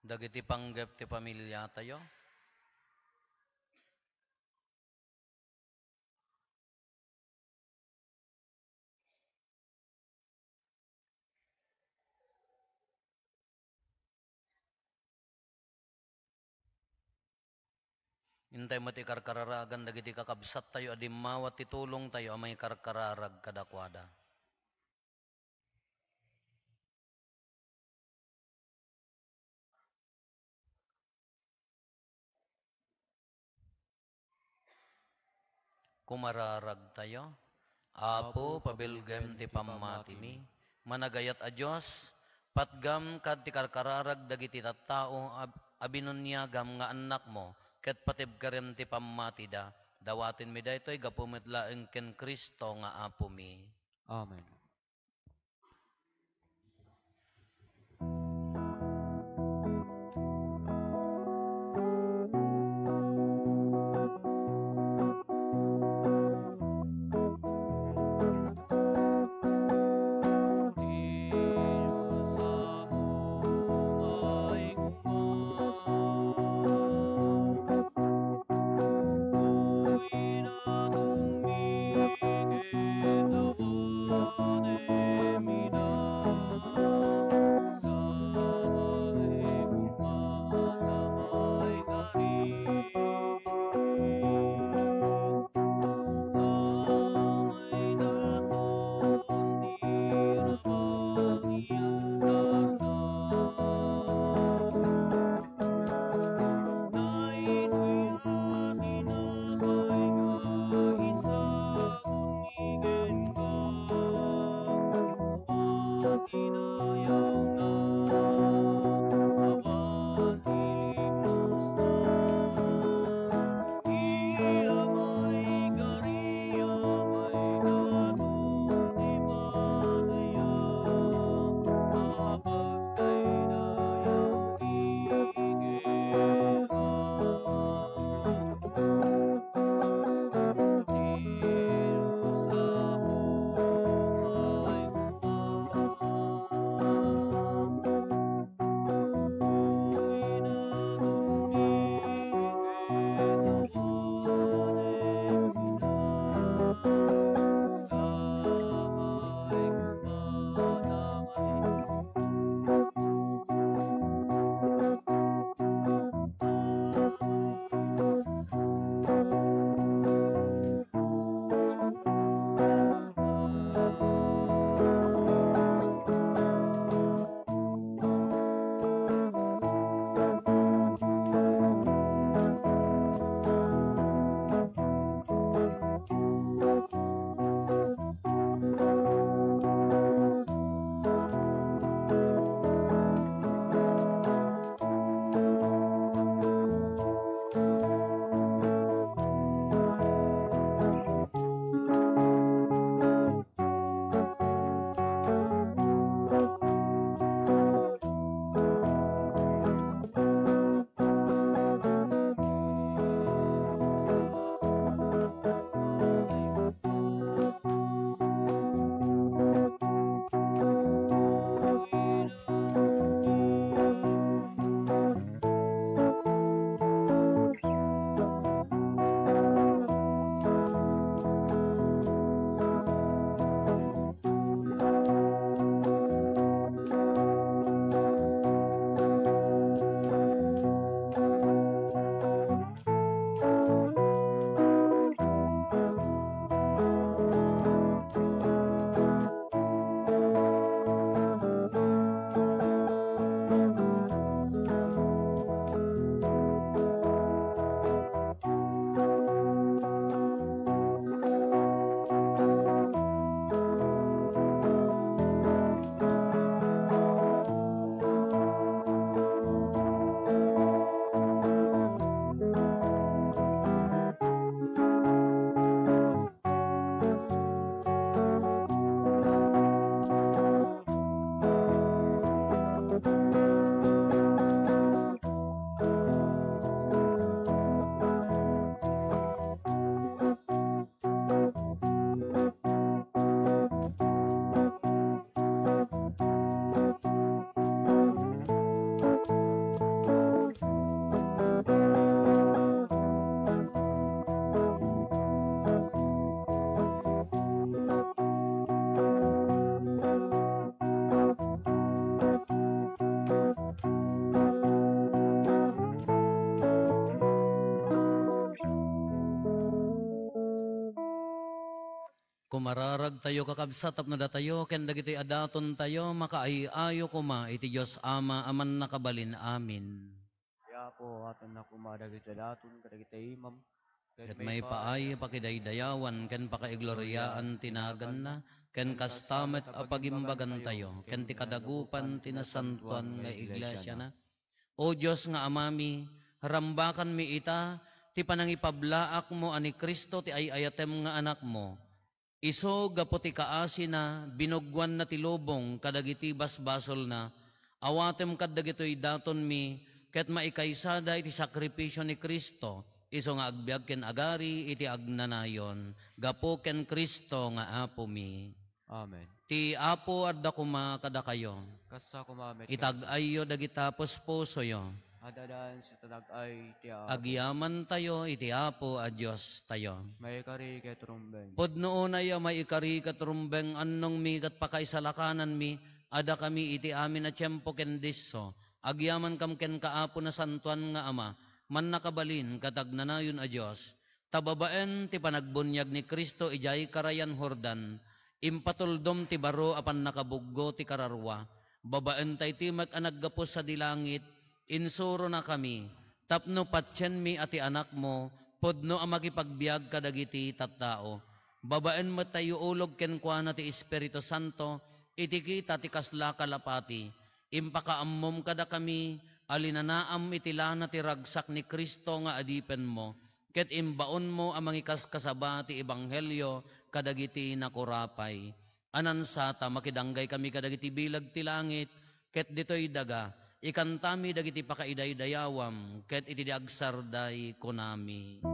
Dagiti panggep ti pamilya tayo. Intay mo ti karkararagan dagiti kakabsat tayo adimawat ti tulong tayo amay karkararag kadakwada. Kumararag tayo. Apo pabilgem ti pamati mi. Managayat a Diyos, patgam kad ti karkararag dagiti tattao abinunyagam nga anak mo, ket patibkarem ti pamati da. Dawatin mi daytoy gapumit laeng ken Kristo nga Apo mi. Amen. Kumararag tayo kakabsat tapno datayo ken dagiti adaton tayo makaayo kuma iti Dios Ama aman nakabalin amin. Kaya po aton na kumadagiti daton kadagiti imam. Ket may paay pakidaydayawan ken pakaigloriaan tinagan na ken kastamet apagimbagan tayo ken ti kadagupan tinasantuan nga iglesia na. O Diyos nga amami, harambakan mi ita ti panangipablaak mo ani Kristo ti ayatem nga anak mo. Iso gapo ti kaasi na binugwan na ti lubong kadagiti basbasol na awatem kadagitoy daton mi ket maikaysada iti sakripisyo ni Kristo. Iso nga agbyag ken agari iti agnanayon gapo ken Kristo nga apo mi. Amen. Ti apo adda kuma kada kayo. Kasa kumamet Itag-ayo dagita puspuso yo. Adadan si talagay ti Apo. Agyaman tayo iti apo a Dios tayo. May kari kay trumbeng. Podno na ya may ikari katrumbeng annong mi kat pakaisalakanan mi ada kami iti amin na tiyempo ken disso. Agyaman kam ken kaapo na santuan nga ama man nakabalin katagnanayon a Dios. Tababaen ti panagbunyag ni Kristo ijay karayan Jordan. Impatuldom ti baro apan nakabuggo ti kararwa. Babaen tay ti mag-anaggapos sa dilangit. Insuro na kami. Tapno patyen mi ati anak mo. Podno ang makipagbiag kadagiti tattao. Babaen mo tayo ulog kenkwana ti Espiritu Santo. Iti kita ti kasla kalapati. Impakaammom kada kami. Alinanaam itilana ti ragsak ni Kristo nga adipen mo. Ket imbaon mo ang mangikas kasaba ti ebanghelyo kadagiti nakurapay. Anansata makidanggay kami kadagiti bilag ti langit. Ket ditoy daga. Ikantami dagiti pakaidaydayawam. Ket iti agsarday kunami.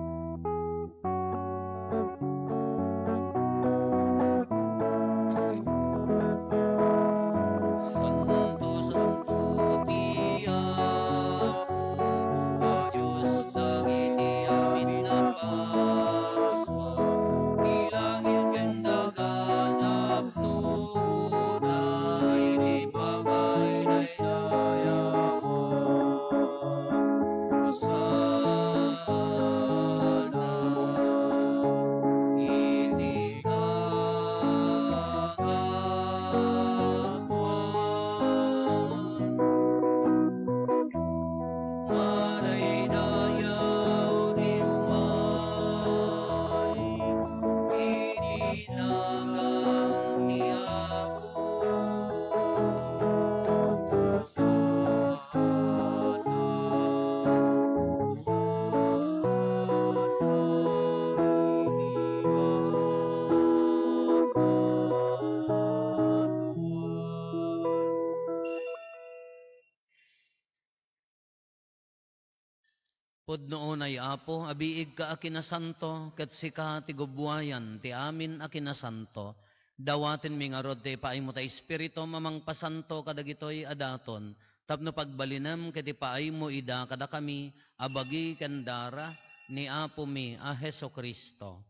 Podnoon ay apo, abiig ka akinasanto, ket sika ti gubwayan, ti amin akinasanto. Dawatin mi nga rod ti paay mo ta Espiritu mamang pasanto kadagitoy adaton. Tapno pagbalinem ket ti paay mo ida kada kami, abagi kandara ni apo mi a Heso Kristo.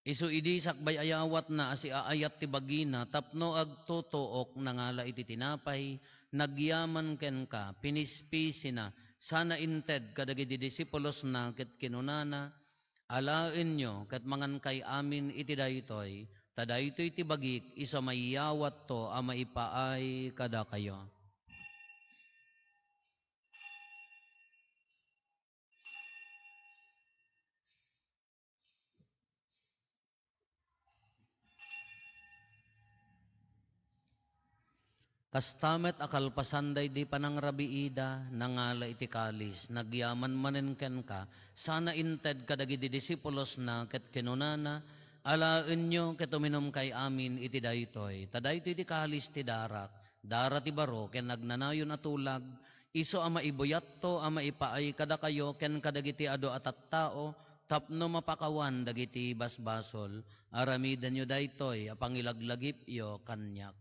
Isu idi sakbay ayawat na asi aayat ti bagina, tapno agtutuok nangala iti tinapay, nagyaman ken ka, pinispisi na, sana inted kadagiti disipulos na ket kinunana, alaen nyo ket mangan kay amin iti daytoy, tadaytoy ti bagik, isa mayawat to a maipaay kada kayo. Kastamet akalpasanday di panangrabiida, nangala iti kalis, nagyaman manen ken ka, sana inted kadagiti disipulos na ket kinunana, alaen nyo ket uminom kay amin iti daytoy, tadaytoy iti kalis ti darak, dara ti baro ken nagnanayon atulag, iso ama ibuyat to ama ipaay kada kayo ken kadagiti ado at tao, tapno mapakawan dagiti basbasol, aramidan nyo daytoy, apangilaglagip yo kanyak.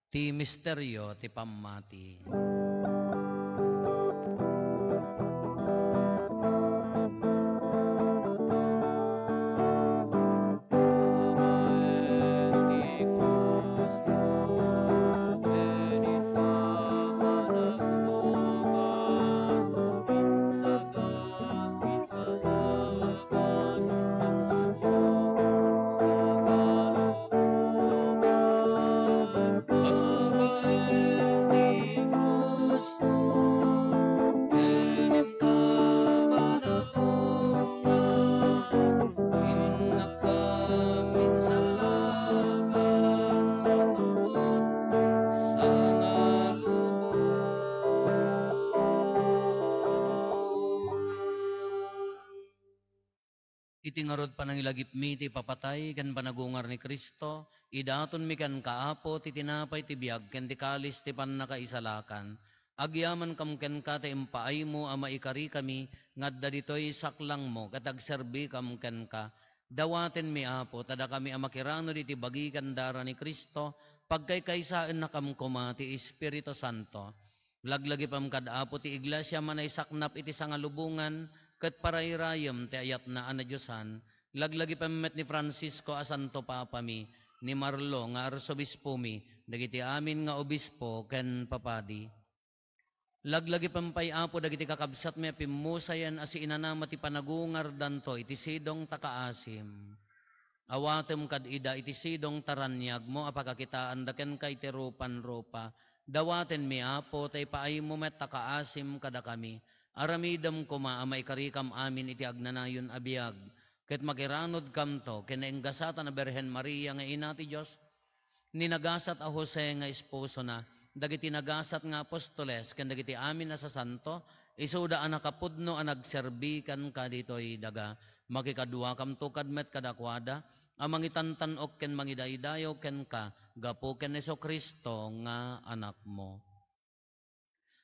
Ti misteryo ti pammati. Iti ngarod panangilagip mi ti papatay ken panagungar ni Kristo, idaton mi kan kaapo ti tinapay ti biag ken ti kalis ti pannakaisalakan. Agyaman kam ken ka ti impaay mo ama ikari kami ngadda ditoy saklang mo ket agserbi kam ken ka. Dawaten mi apo tada kami amakirano diti bagi kandara ni Kristo pagkaykaysaan na kam kuma ti Espiritu Santo. Laglagi pam kadapo ti iglesia manay saknap iti sangalubungan ket parayrayem ti ayat na ana Diyosan, laglagi pamet ni Francisco a Santo Papa mi, ni Marlo nga arsobispo mi, dagiti amin nga obispo ken papadi. Laglagi pampay apo dagiti kakabsat mi pimusayan asi inanama ti panagungar danto iti sidong takaasim. Awatem kad ida iti sidong taranyag mo apakakitaan daken kay ti rupan-rupa. Dawaten mi apo tay paay mo met takaasim kada kami. Aramidam kuma amay karikam amin iti agnanayon abiyag. Ket makiranod kam to kinaenggasatan na Berhen Maria nga ina ti Diyos. Ninagasat a Jose nga esposo na. Dagiti nagasat nga apostoles ken dagiti amin na sa santo. Isuda ang nakapudno ang nagserbi kan kaditoy daga. Makikadua kam to kadmet kadakwada. Amang itantanok ken mangidaydayo ken ka. Gapo ken Hesus Kristo nga anak mo.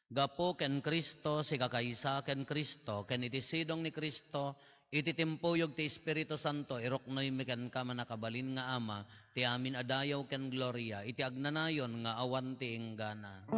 Gapo ken Kristo, si kakaysa ken Kristo, ken iti sidong ni Kristo, iti timpuyog ti Espiritu Santo, iroknoy mi ken ka manakabalin nga ama, ti amin adayaw ken gloria, iti agnanayon nga awan ti inggana.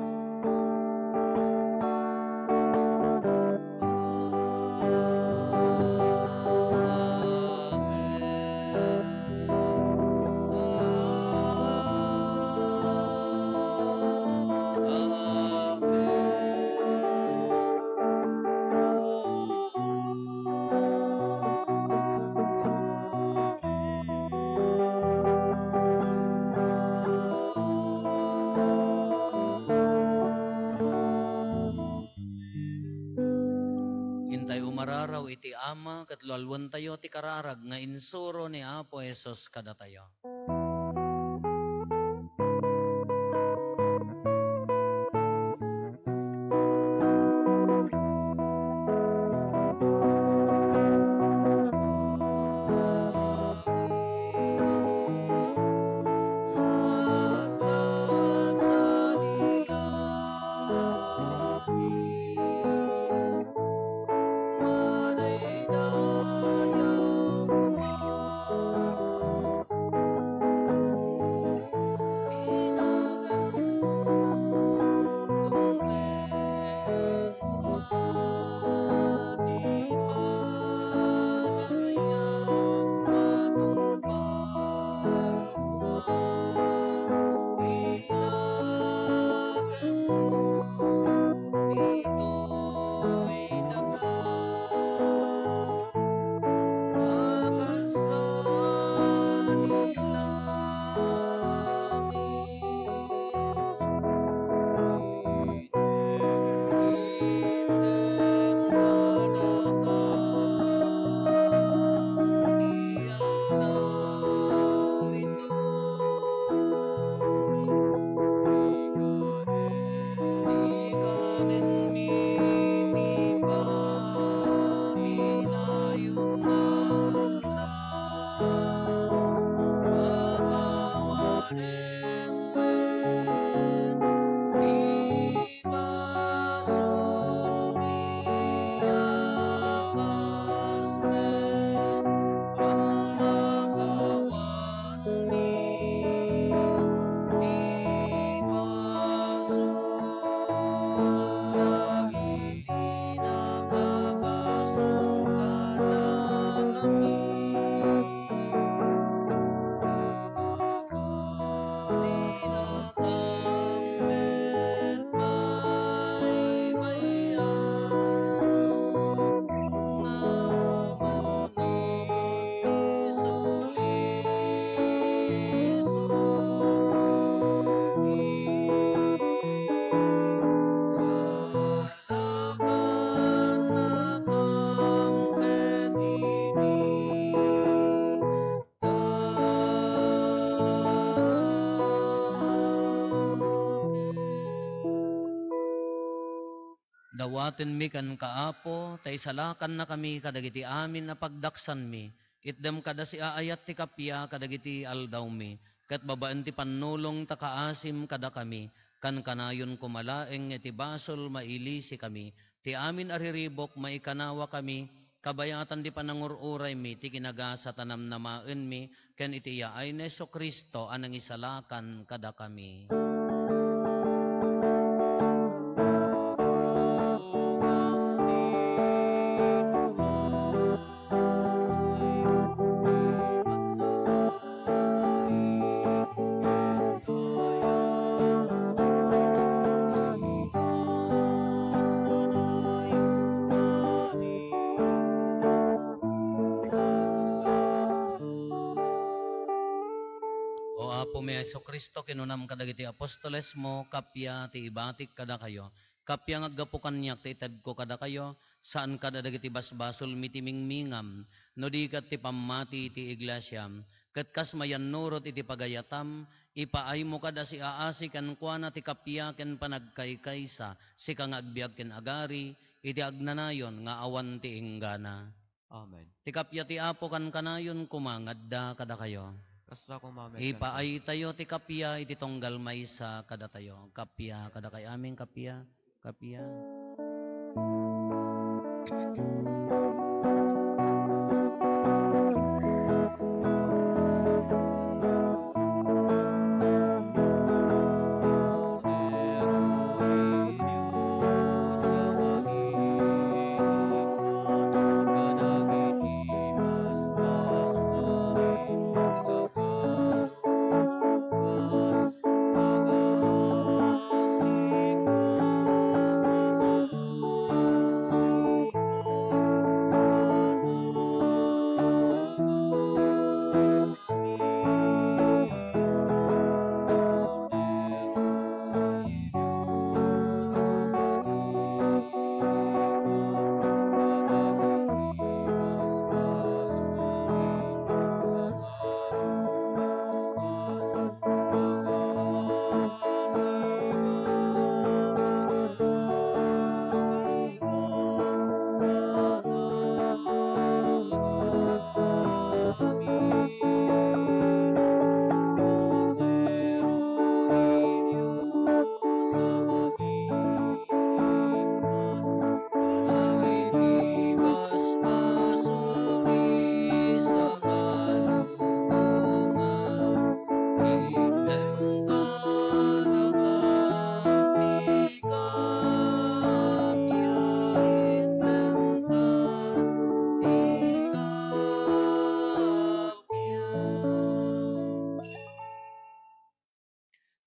Intay umararaw iti ama ket lualwan tayo ti kararag nga insuro ni Apo Hesus kada tayo. Dawaten mi kan kaapo, tay salakan na kami kadagiti amin na pagdaksan mi, Itdem kada si aayat ti kapya kadagiti aldaw mi, kat babaan ti panulong takaasim kada kami, kan kanayon kumalaeng iti basol maili si kami, ti amin ariribok maikanawa kami, kabayatan di panangururay mi, ti kinagasa tanam namaen mi, ken iti yaay na Hesu Kristo anang isalakan kada kami. O Apo mi Hesu Kristo, kinunam kadagiti apostoles mo, kapya ti ibatik kada kayo. Kapya ngaggapukan niyak ti ited ko kada kayo, saan kada dagiti basbasol mitimingmingam, no di kat ti pamati ti iglesyam. Kat kas mayan nurot iti pagayatam, ipaay mo kada si aasi kan kuana ti kapya ken panagkaykaysa, si kang agbiag ken agari, iti agnanayon nga awan ti inggana. Amen. Ti kapya ti Apo kan kanayon kumangadda kada kayo. Kasta ko mamet Ipaay tayo ti kapya iti tonggal maysa kada tayo. Kapya kada kay aming kapya. Kapya.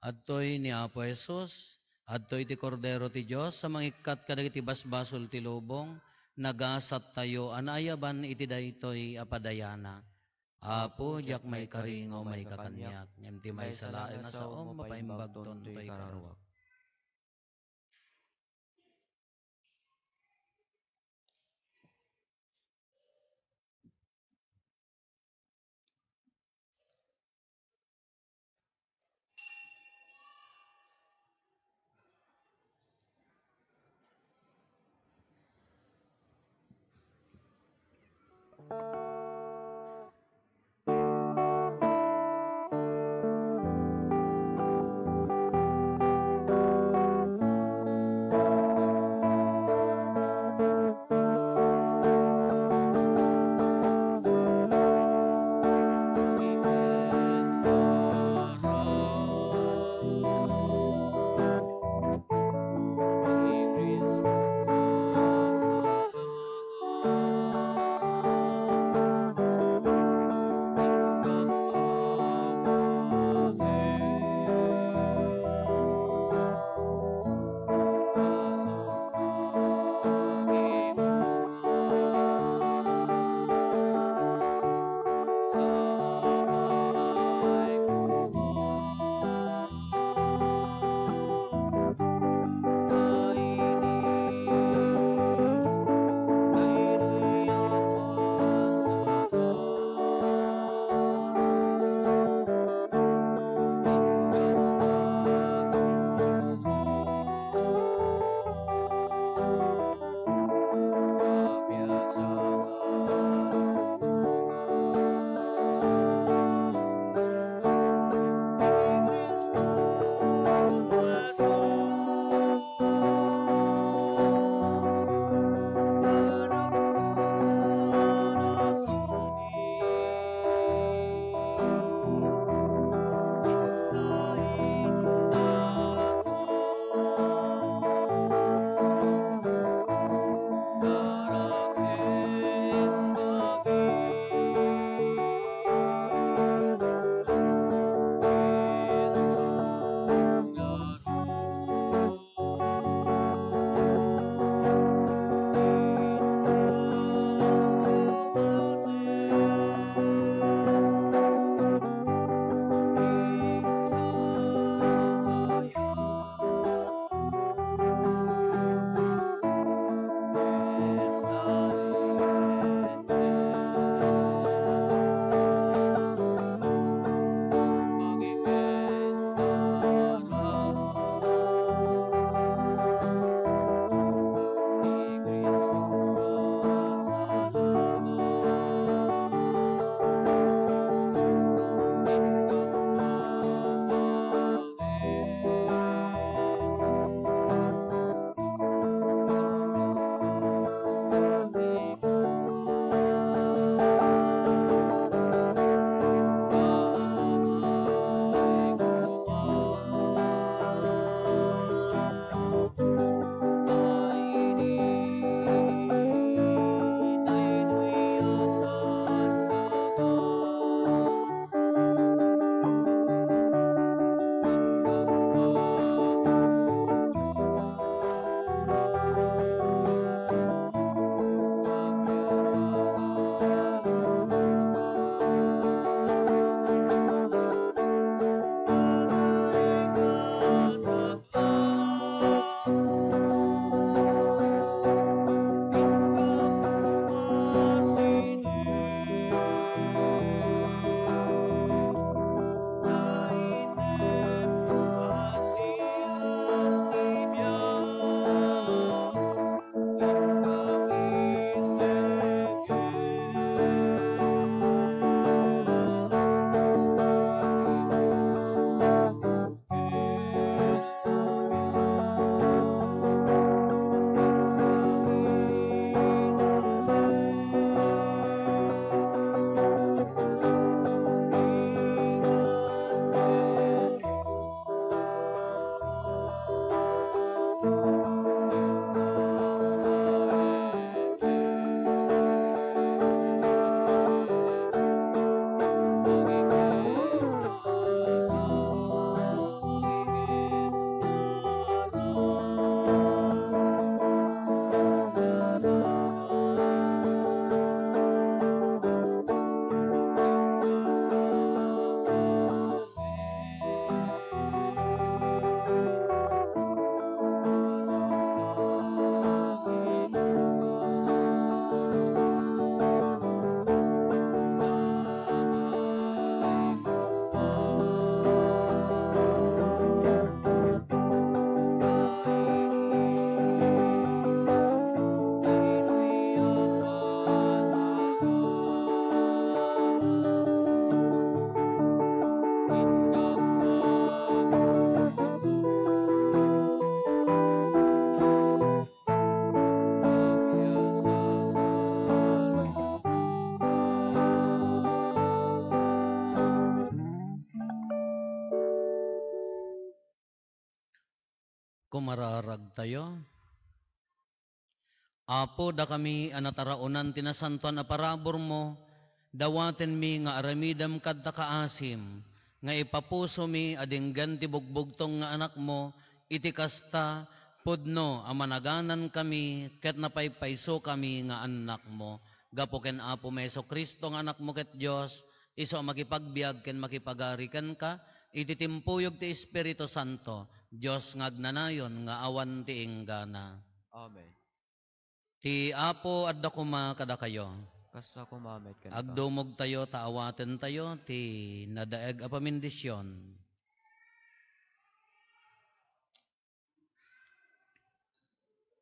Adtoy ni Apo Jesus, adtoy ti Kordero ti Dios sa mangikat kadagiti basbasol ti lubong, nagasat tayo anayaban iti daytoy apadayana. Apo, diak may karingo may kakanyak, ngem ti may salaeng nga sao mapaimbag toy kararwak. Kumararag tayo. Apo, da kami anataraunan tinasantuan a parabor mo, dawaten mi nga aramidam kadta kaasim, nga ipapuso mi adinggan ti bugbugtong nga anak mo, iti kasta, pudno, amanaganan kami, ket napaypayso kami nga anak mo. Gapo ken Apo Meso Kristo nga anak mo ket Dios, iso makipagbiag ken makipagarikan ka, iti timpuyog ti Espiritu Santo, Dios nga agnanayon nga awan ti inggana. Amen. Ti Apo adda kuma kada kayo. Kasta kumamet ken ka. Agdumog tayo, taawaten tayo, ti nadaeg a pamindisyon.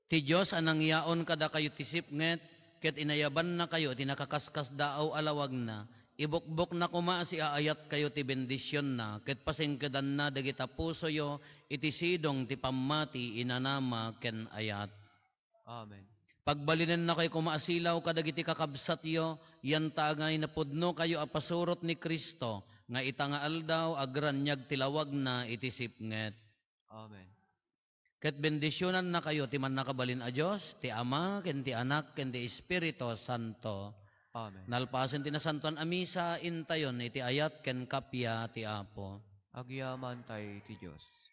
Ti Diyos anang yaon kada kayo ti sipnget, ket inayaban na kayo, ti nakakaskas daaw alawag na, ibukbok na kuma si aayat kayo ti bendisyon na, ket pasingkedan na dagita puso yo, iti sidong ti pamati inanama ken ayat. Amen. Pagbalinen na kayo kumaasilaw kadagiti kakabsat yo, yan tagay na pudno kayo apasurot ni Kristo, nga itangaal daw agranyag tilawag na iti sipnget. Amen. Ket bendisyonan na kayo ti man nakabalin a Dios, ti Ama, ken ti Anak, ken ti Espiritu Santo. Amen. Nalpasen ti nasantuan a misa, intayon iti ayat ken kapya ti Apo. Agyaman tayo ti Diyos.